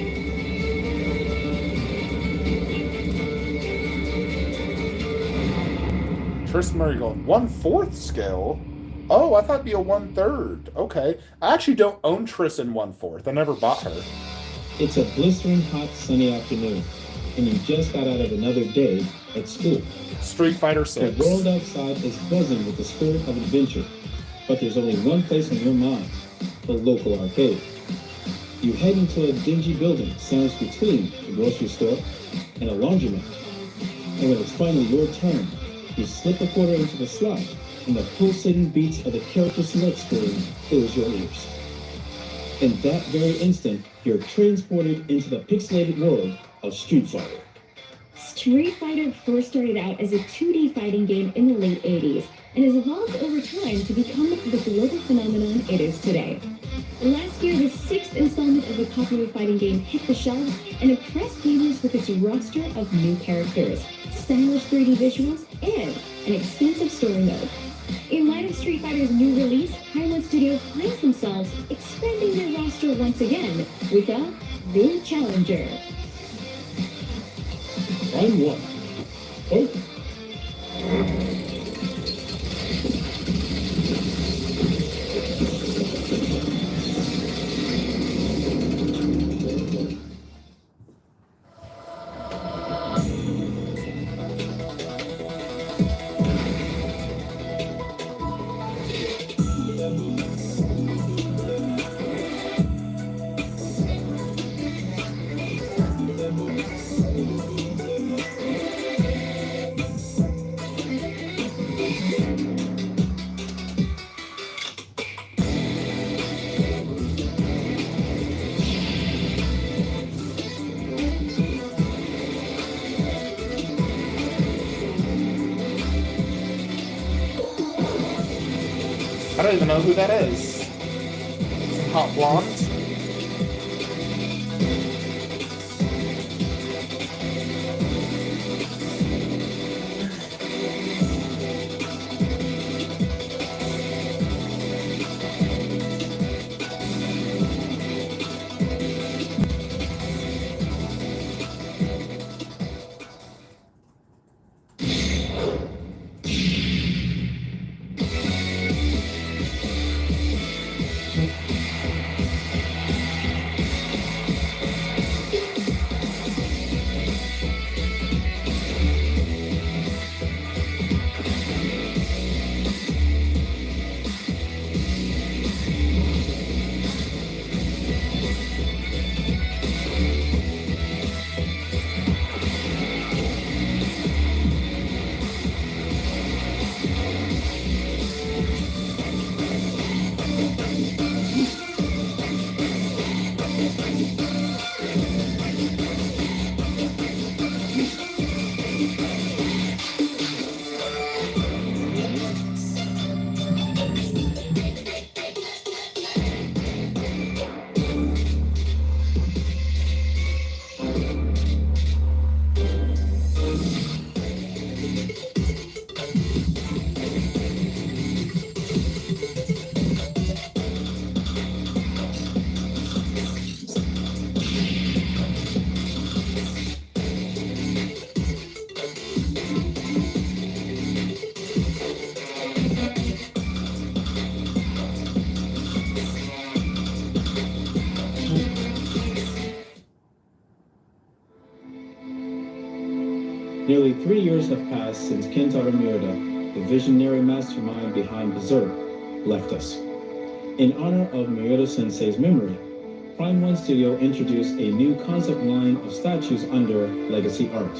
S1: Tris Marigold, 1/4 scale? Oh, I thought it'd be a 1/3. Okay. I actually don't own Tris in 1/4. I never bought her.
S2: It's a blistering hot sunny afternoon, and you just got out of another day at school.
S1: Street Fighter 6.
S2: The world outside is buzzing with the spirit of adventure, but there's only one place on your mind, the local arcade. You head into a dingy building sandwiched between a grocery store and a laundromat. And when it's finally your turn, you slip a quarter into the slot, and the pulsating beats of the character select screen fills your ears. In that very instant, you're transported into the pixelated world of Street Fighter.
S3: Street Fighter first started out as a 2D fighting game in the late 80s and has evolved over time to become the global phenomenon it is today. Last year, the 6th installment of the popular fighting game hit the shelves and impressed gamers with its roster of new characters, stylish 3D visuals, and an expansive story mode. In light of Street Fighter's new release, Highland Studio finds themselves expanding their roster once again with a big challenger.
S2: Round 1. Oh.
S1: I don't even know who that is. Some hot blonde.
S2: Nearly 3 years have passed since Kentaro Miura, the visionary mastermind behind Berserk, left us. In honor of Miura-sensei's memory, Prime 1 Studio introduced a new concept line of statues under Legacy Art.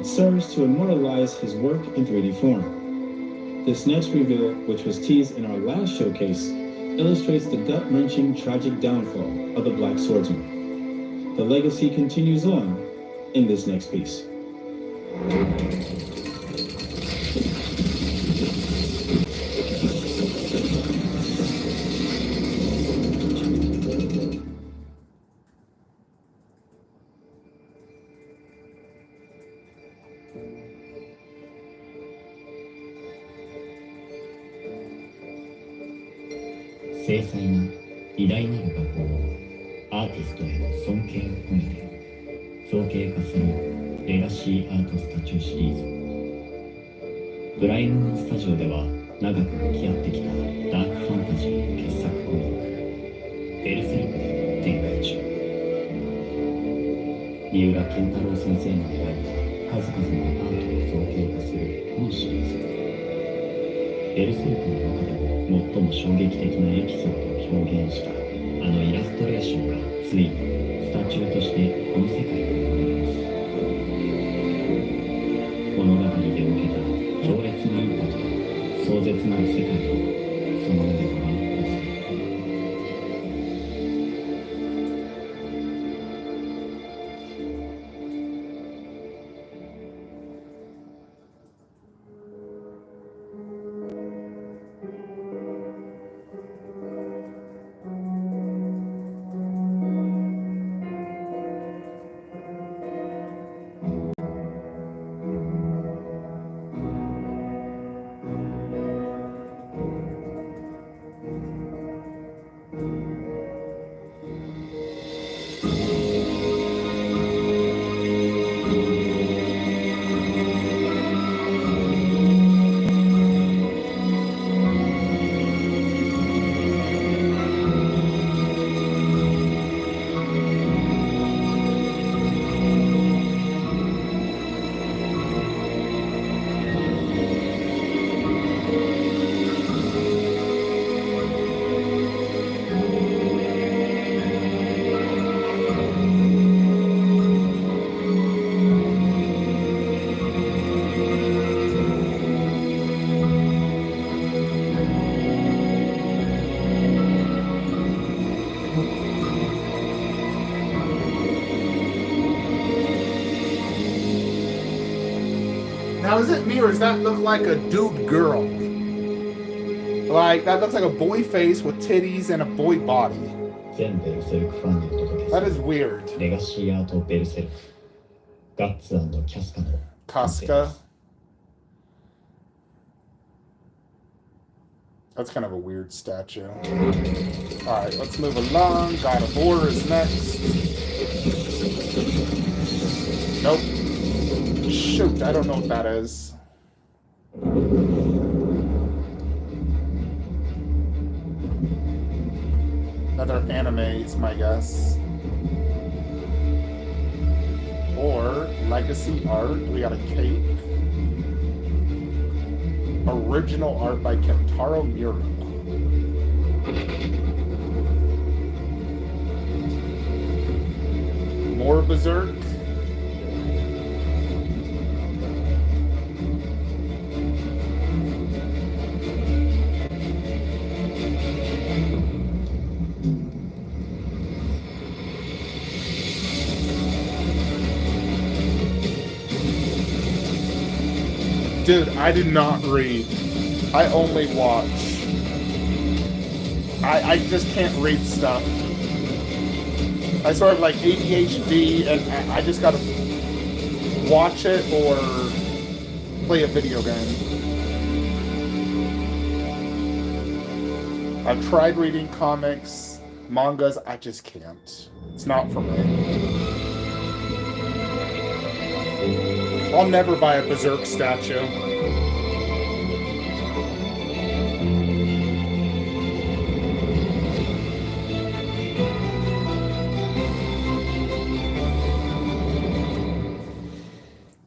S2: It serves to immortalize his work in 3D form. This next reveal, which was teased in our last showcase, illustrates the gut-wrenching tragic downfall of the Black Swordsman. The legacy continues on in this next piece.
S15: 精細な偉大なる画法をアーティストへの尊敬を込めて造形化するレガシーアートスタチューシリーズ。ブライムーンスタジオでは長く向き合ってきたダークファンタジーの傑作コミックベルセルクで展開中。三浦健太郎先生の描いた数々のアートを造形化する本シリーズ。ベルセルクの中でも最も衝撃的なエピソードを表現したあのイラストレーションがついにスタチューとしてこの世界に生まれます。物語で受けた強烈なインパクト、壮絶なる世界をその目でご覧ください。
S1: Now, is it me or does that look like a dude girl? Like, that looks like a boy face with titties and a boy body. That is weird. Casca. That's kind of a weird statue. Alright, let's move along. God of War is next. Nope. Shoot, I don't know what that is. Another anime is my guess. Or Legacy Art. We got a cape. Original art by Kentaro Miura. More Berserk. Dude, I do not read. I only watch. I just can't read stuff. I sort of like ADHD, and I just gotta watch it or play a video game. I've tried reading comics, mangas, I just can't. It's not for me. I'll never buy a Berserk statue.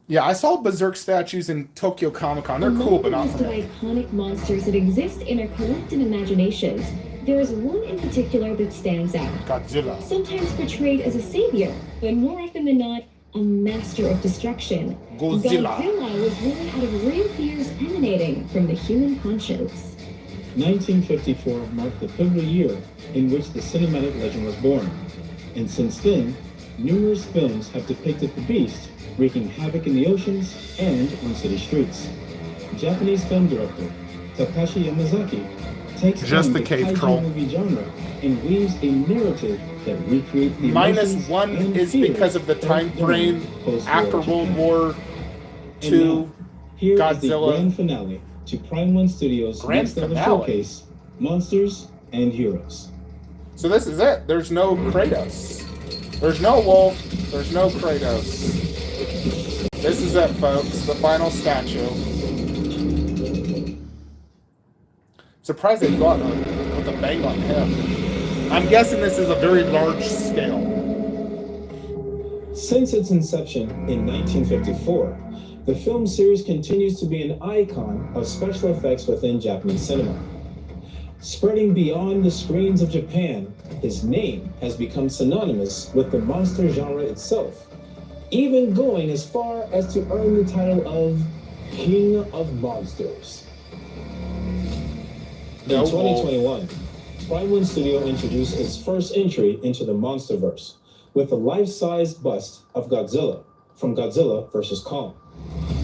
S1: Yeah, I saw Berserk statues in Tokyo Comic Con. They're cool, but not for me.
S3: Iconic monsters that exist in our collective imaginations. There is one in particular that stands out.
S1: Godzilla.
S3: Sometimes portrayed as a savior, but more often than not, a master of destruction.
S1: Godzilla.
S3: Godzilla was born out of real fears emanating from the human conscience.
S2: 1954 marked the pivotal year in which the cinematic legend was born, and since then, numerous films have depicted the beast wreaking havoc in the oceans and on city streets. Japanese film director Takashi Yamazaki takes
S1: Just
S2: on
S1: the cave
S2: kaiju
S1: troll.
S2: movie genre and weaves a narrative that recreates the emotions
S1: -1
S2: and
S1: is
S2: fears
S1: because of the time
S2: felt
S1: frame
S2: during post-war
S1: after
S2: Japan.
S1: World War
S2: And
S1: II.
S2: now, here is the
S1: Godzilla.
S2: grand finale to Prime One Studios'
S1: Grand
S2: next level
S1: finale.
S2: showcase, Monsters and Heroes.
S1: So this is it. There's no Kratos. There's no Wolf. There's no Kratos. This is it, folks. The final statue. Surprised they got with a bang on him. I'm guessing this is a very large scale.
S2: Since its inception in 1954, the film series continues to be an icon of special effects within Japanese cinema. Spreading beyond the screens of Japan, his name has become synonymous with the monster genre itself, even going as far as to earn the title of King of Monsters. In 2021, Prime One Studio introduced its first entry into the Monsterverse with a life-size bust of Godzilla from Godzilla vs. Kong,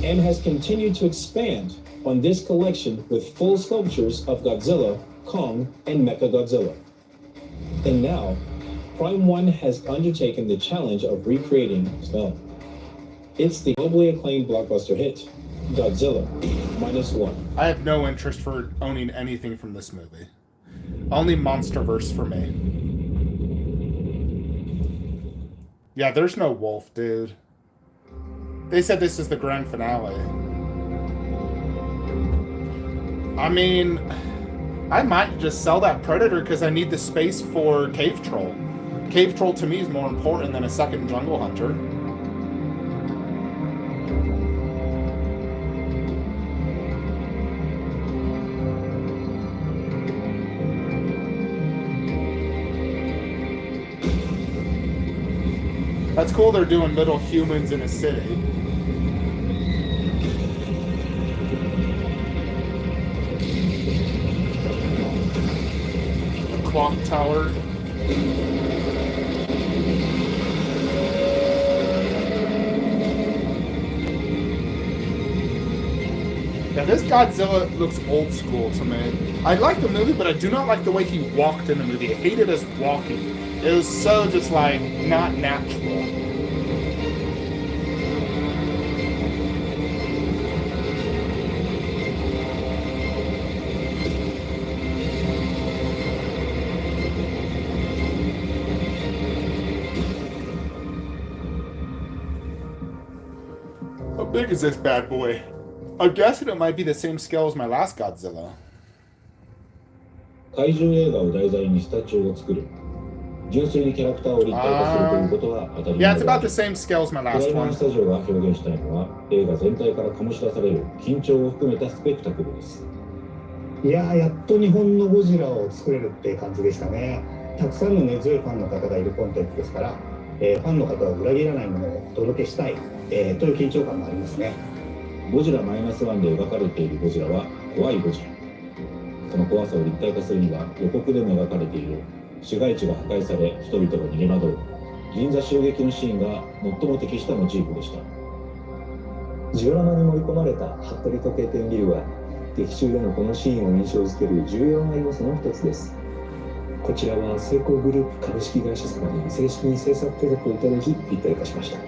S2: and has continued to expand on this collection with full sculptures of Godzilla, Kong, and Mecha Godzilla. And now, Prime One has undertaken the challenge of recreating this film. It's the globally acclaimed blockbuster hit, Godzilla -1.
S1: I have no interest for owning anything from this movie. Only Monsterverse for me. Yeah, there's no wolf, dude. They said this is the grand finale. I mean, I might just sell that Predator because I need the space for Cave Troll. Cave Troll to me is more important than a second Jungle Hunter. That's cool they're doing little humans in a city. Clock tower. Yeah, this Godzilla looks old school to me. I like the movie, but I do not like the way he walked in the movie. I hated his walking. It was so just like not natural. How big is this bad boy? I'm guessing it might be the same scale as my last Godzilla.
S12: 怪獣映画を題材にスタチューを作る。純粋にキャラクターを立体化するということは当たり
S1: Yeah,
S12: 前
S1: it's
S12: であ
S1: about
S12: る。
S1: the same scale as my
S12: ク
S1: last
S12: ライマ
S1: one.
S12: ンスタジオが表現したいのは映画全体から醸し出される緊張を含めたスペクタクルです。
S16: いやー、やっと日本のゴジラを作れるって感じでしたね。たくさんの根強いファンの方がいるコンテンツですから、ファンの方を裏切らないものをお届けしたい、という緊張感がありますね。
S12: ゴジラ-1で描かれているゴジラは怖いゴジラ。その怖さを立体化するには予告でも描かれている市街地が破壊され人々が逃げ惑う銀座襲撃のシーンが最も適したモチーフでした。
S17: ジオラマに盛り込まれた服部時計店ビルは劇中でのこのシーンを印象づける重要な要素の一つです。こちらはセイコーグループ株式会社様に正式に制作許可をいただき立体化しました。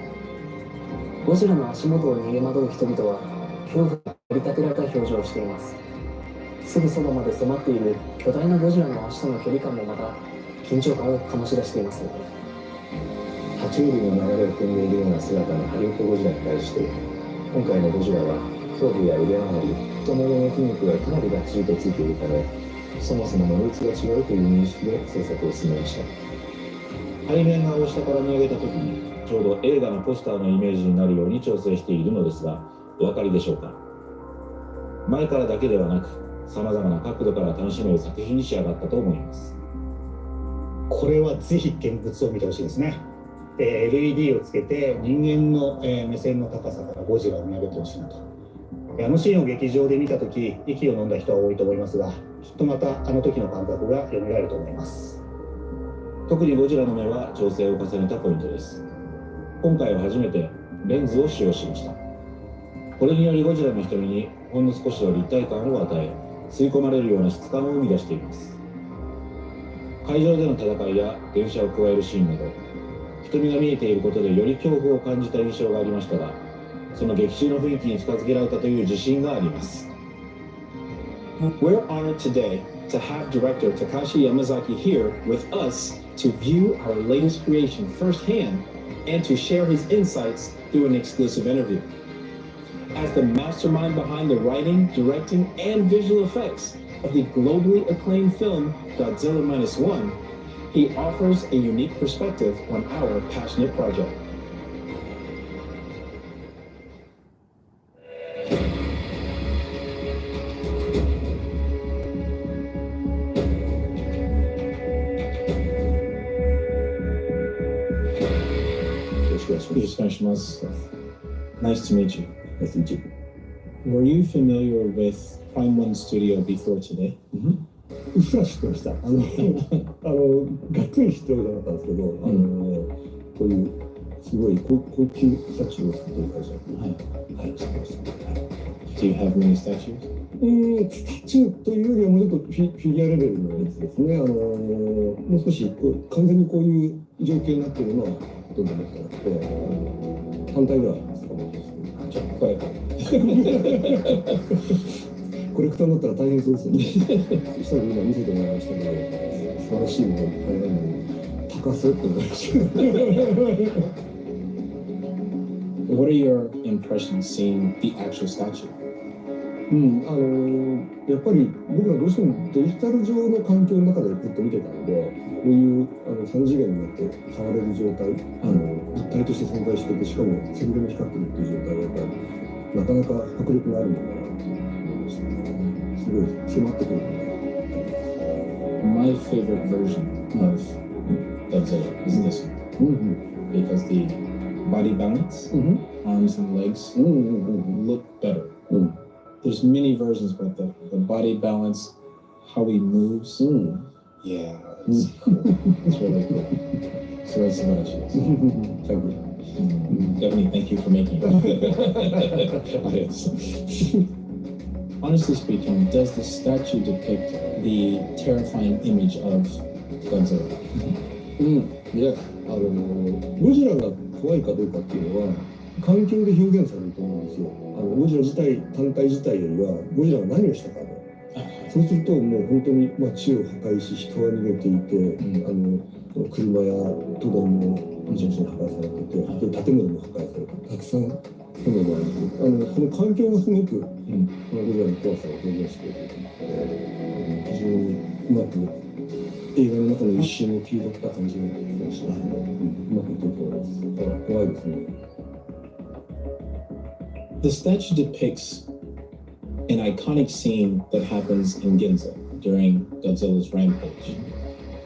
S8: ゴジラの足元を逃げ惑う人々は恐怖が駆り立てられた表情をしています。すぐそばまで迫っている巨大なゴジラの足との距離感もまた緊張感を醸し出しています。
S17: 爬虫類の流れを組んでいるような姿のハリウッドゴジラに対して今回のゴジラは頭部や腕周り、太ももの筋肉がかなりがっちりとついているためそもそものルーツが違うという認識で制作を進めました。
S12: 背面側を下から見上げた時にちょうど映画のポスターのイメージになるように調整しているのですがお分かりでしょうか。前からだけではなくさまざまな角度から楽しめる作品に仕上がったと思います。
S16: これはぜひ現物を見てほしいですね。LED をつけて人間の目線の高さからゴジラを見上げてほしいなと。あのシーンを劇場で見たとき、息を飲んだ人は多いと思いますが、きっとまたあの時の感覚が蘇ると思います。
S12: 特にゴジラの目は調整を重ねたポイントです。今回は初めてレンズを使用しました。これによりゴジラの瞳にほんの少しの立体感を与え、吸い込まれるような質感を生み出しています。会場での戦いや電車を加えるシーンなど、瞳が見えていることでより恐怖を感じた印象がありましたが、その劇中の雰囲気に近づけられたという自信があります。
S2: We're honored today to have director Takashi Yamazaki here with us to view our latest creation firsthand and to share his insights through an exclusive interview. As the mastermind behind the writing, directing, and visual effects of the globally acclaimed film Godzilla Minus One, he offers a unique perspective on our passionate project.
S4: Nice to meet you.
S6: Nice to meet you.
S4: Were you familiar with Prime One Studio before today?
S6: うっすら知ってました。がっつり知ってるわけじゃなかったんですけど、こういうすごい高級スタチューを作ってる会社はい、知ってました。
S4: Do you have many statues?
S6: スタチューというよりはもうちょっとフィギュアレベルのやつですね。もう少し完全にこういう状況になっているのはほとんど持ってなくて、反対ぐらいですかね。じゃあ、はい。コレクターになったら大変そうですよね。そしたら今見せてもらいましたけど、素晴らしいものいっぱいあるのに、高そうって思いました。
S4: What are your impressions seeing the actual statue?
S6: やっぱり僕はどうしてもデジタル上の環境の中でずっと見てたので、こういう3次元になって触れる状態、物体として存在してて、しかも背びれも光ってるっていう状態はやっぱりなかなか迫力のあるものだなと思いましたね。すごい迫ってくるものがあります。
S4: My favorite version of Godzilla is this one. Because the body balance, arms and legs look better. There's many versions, but the body balance, how he moves, yeah, it's cool. It's really cool. It's really smart. Definitely thank you for making it. Yes. Honestly speaking, does the statue depict the terrifying image of Godzilla?
S6: Yes. ゴジラが怖いかどうかっていうのは環境で表現されると思うんですよ。ゴジラ自体単体自体よりはゴジラが何をしたかで、そうするともう本当に街を破壊し人は逃げていて、車や都電もめちゃくちゃ破壊されてて、建物も破壊されてたくさん炎がある。この環境がすごく、ゴジラの怖さを表現している、非常にうまく映画の中の一瞬を切り取った感じがしますね。うまくいってると思います。だから怖いですね。
S4: The statue depicts an iconic scene that happens in Ginza during Godzilla's rampage.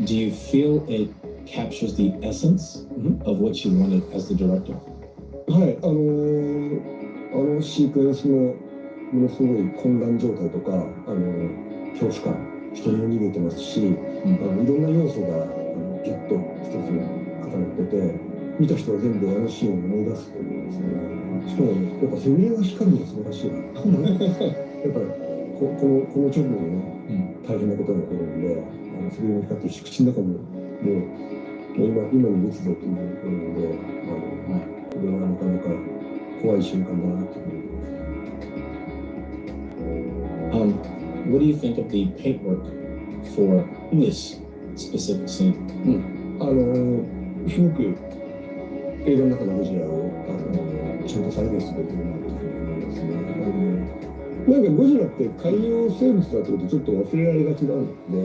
S4: Do you feel it captures the essence of what you wanted as the director?
S6: はい、シークエンスのものすごい混乱状態とか、恐怖感、人も逃げてますし、いろんな要素がギュッと一つに固まってて、見た人は全部シーンを思い出すというんですよね。しかもやっぱ背びれが光るの素晴らしいな。やっぱりこの直後にね、大変なことが起こるんで、背びれが光って口の中も今に打つぞというので、これはなかなか怖い瞬間だなというふうに思います。
S4: What do you think of the paintwork for this specific scene?
S6: すごく映画の中のゴジラをちゃんと再現してくれてるなというふうに思いますね。なんかゴジラって海洋生物だってことちょっと忘れられがちなんで、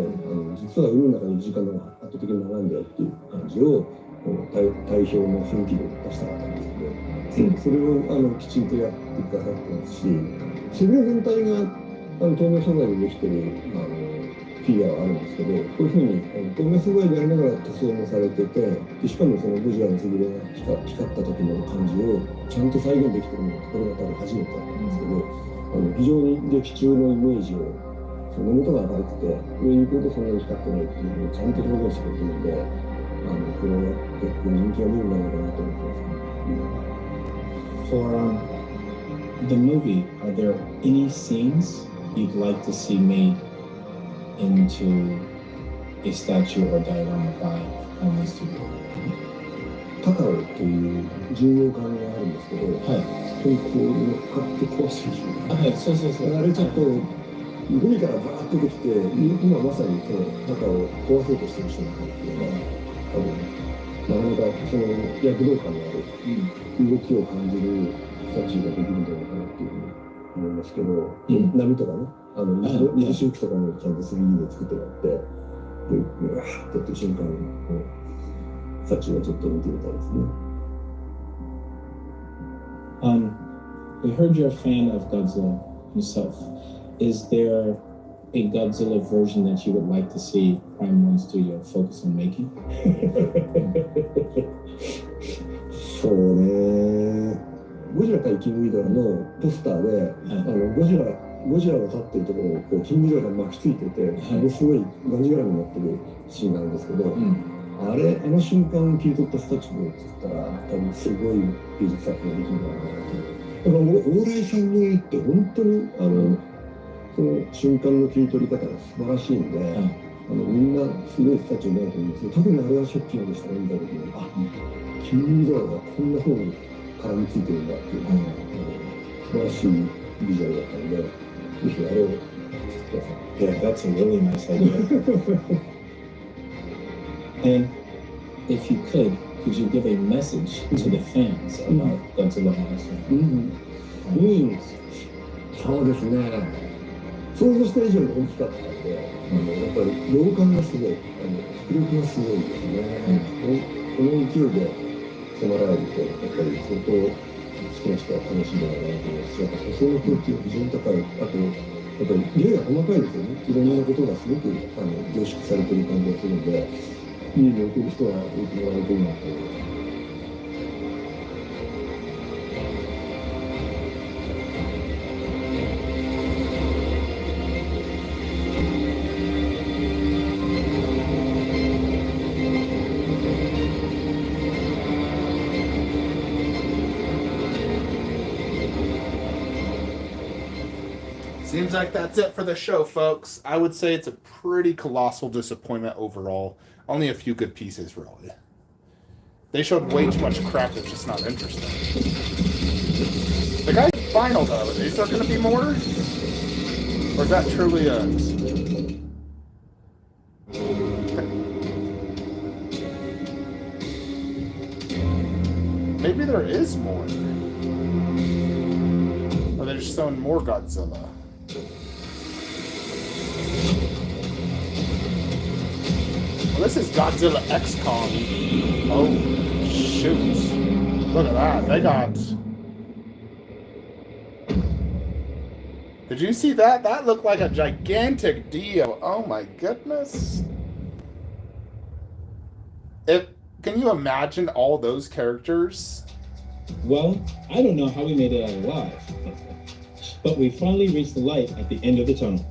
S6: 実は海の中に時間が圧倒的に長いんだよっていう感じを体表の雰囲気で出したかったんですけど、それをきちんとやってくださってますし、背びれ全体が透明素材でできてるフィギュアはあるんですけど、こういうふうに透明素材でありながら塗装もされてて、でしかもそのゴジラの背びれが光った時の感じをちゃんと再現できてるのがこれが多分初めてなんですけど、非常に劇中のイメージを根元が明るくて上に行くとそんなに光ってないっていうのをちゃんと表現してくれてるので、これは結構人気が出るんじゃないかなと思ってますね。
S2: For the movie, are there any scenes you'd like to see made into a statue or diorama by Fullmetal Studio?
S6: タカオっていう重要感があるんですけど、はい、そこにこう乗っかって壊してるんですよね。はい、そうそうそう。あれちょっと海からバーッと出てきて、今まさにそのタカを壊そうとしてる瞬間っていうのは、なかなかその躍動感のある動きを感じるスタチューができるんじゃないかなっていうふうに思いますけど、波とかね、水しぶきとかもちゃんと 3D で作ってもらって、で、うわーってやってる瞬間に、スタチューはちょっと見てみたいですね。
S2: We heard you're a fan of Godzilla yourself. Is there a Godzilla version that you would like to see Prime One Studio focus on making?
S6: そうね。ゴジラ対キングギドラのポスターで、ゴジラが立ってるところをこうキングギドラが巻きついてて、ものすごいがんじがらみになってるシーンなんですけど、あの瞬間を切り取ったスタチューを作ったら、多分すごい芸術作品ができるんじゃないかなと。だから往来さんの絵って本当にその瞬間の切り取り方が素晴らしいんで、みんなすごいスタチューになると思うんですけど、特にあれはショッキングでしたね、見た時に、キングギドラがこんな風に絡みついてるんだっていう、素晴らしいビジュアルだったんで、ぜひあれを作ってください。
S2: Yeah, that's a really nice idea. And if you could you give a message to the fans about Godzilla Monster?
S6: そうですね。想像した以上に大きかったので、やっぱり量感がすごい、迫力がすごいですね。この勢いで迫られると、やっぱり相当好きな人は楽しいんじゃないかなと思いますし、やっぱ塗装のクオリティが非常に高い。あと、やっぱり例が細かいですよね。いろんなことがすごく凝縮されている感じがするので、家に置ける人は置いてもらえるといいなと思います。
S1: Seems like that's it for the show, folks. I would say it's a pretty colossal disappointment overall. Only a few good pieces, really. They showed way too much crap that's just not interesting. The guy's final, though. Is there going to be more? Or is that truly it? Maybe there is more. Or they're just showing more Godzilla. Well, this is Godzilla X Kong. Oh, shoot. Look at that. They got... Did you see that? That looked like a gigantic deal. Oh my goodness. Can you imagine all those characters?
S2: Well, I don't know how we made it out alive. But we finally reached the light at the end of the tunnel.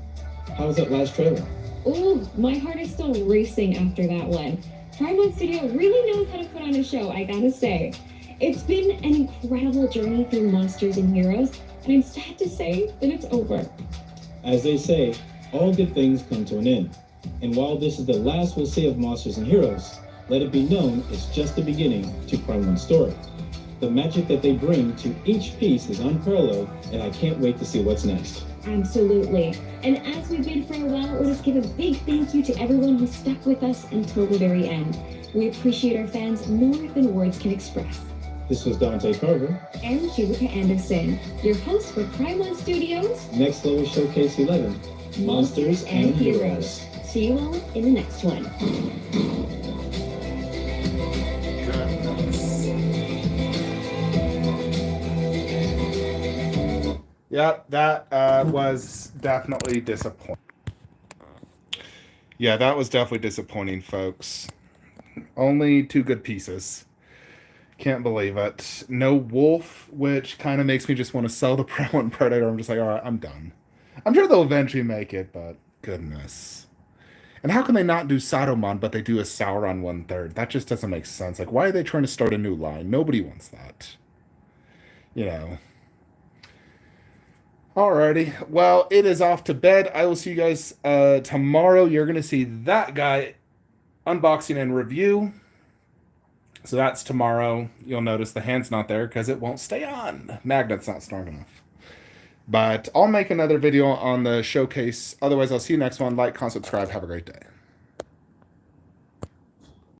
S2: How was that last trailer?
S3: Ooh, my heart is still racing after that one. Prime One Studio really knows how to put on a show, I gotta say. It's been an incredible journey through monsters and heroes, and I'm sad to say that it's over.
S2: As they say, all good things come to an end. And while this is the last we'll see of Monsters and Heroes, let it be known it's just the beginning to Prime One's story. The magic that they bring to each piece is unparalleled, and I can't wait to see what's next.
S3: Absolutely. And as we bid farewell, let us give a big thank you to everyone who stuck with us until the very end. We appreciate our fans more than words can express.
S2: This was Dante Carver
S3: and Jurica Anderson, your hosts for Prime One Studios
S2: Next Level Showcase 11, Monsters and Heroes.
S3: See you all in the next one.
S1: Yeah, that was definitely disappointing. Yeah, that was definitely disappointing, folks. Only 2 good pieces. Can't believe it. No wolf, which kind of makes me just want to sell the Pro and Predator. I'm just like, all right, I'm done. I'm sure they'll eventually make it, but goodness. And how can they not do Saruman, but they do a Sauron 1/3? That just doesn't make sense. Like, why are they trying to start a new line? Nobody wants that. You know. Alrighty. Well, it is off to bed. I will see you guys tomorrow. You're going to see that guy unboxing and review. So that's tomorrow. You'll notice the hand's not there because it won't stay on. Magnet's not strong enough. But I'll make another video on the showcase. Otherwise, I'll see you next one. Like, comment, subscribe. Have a great day.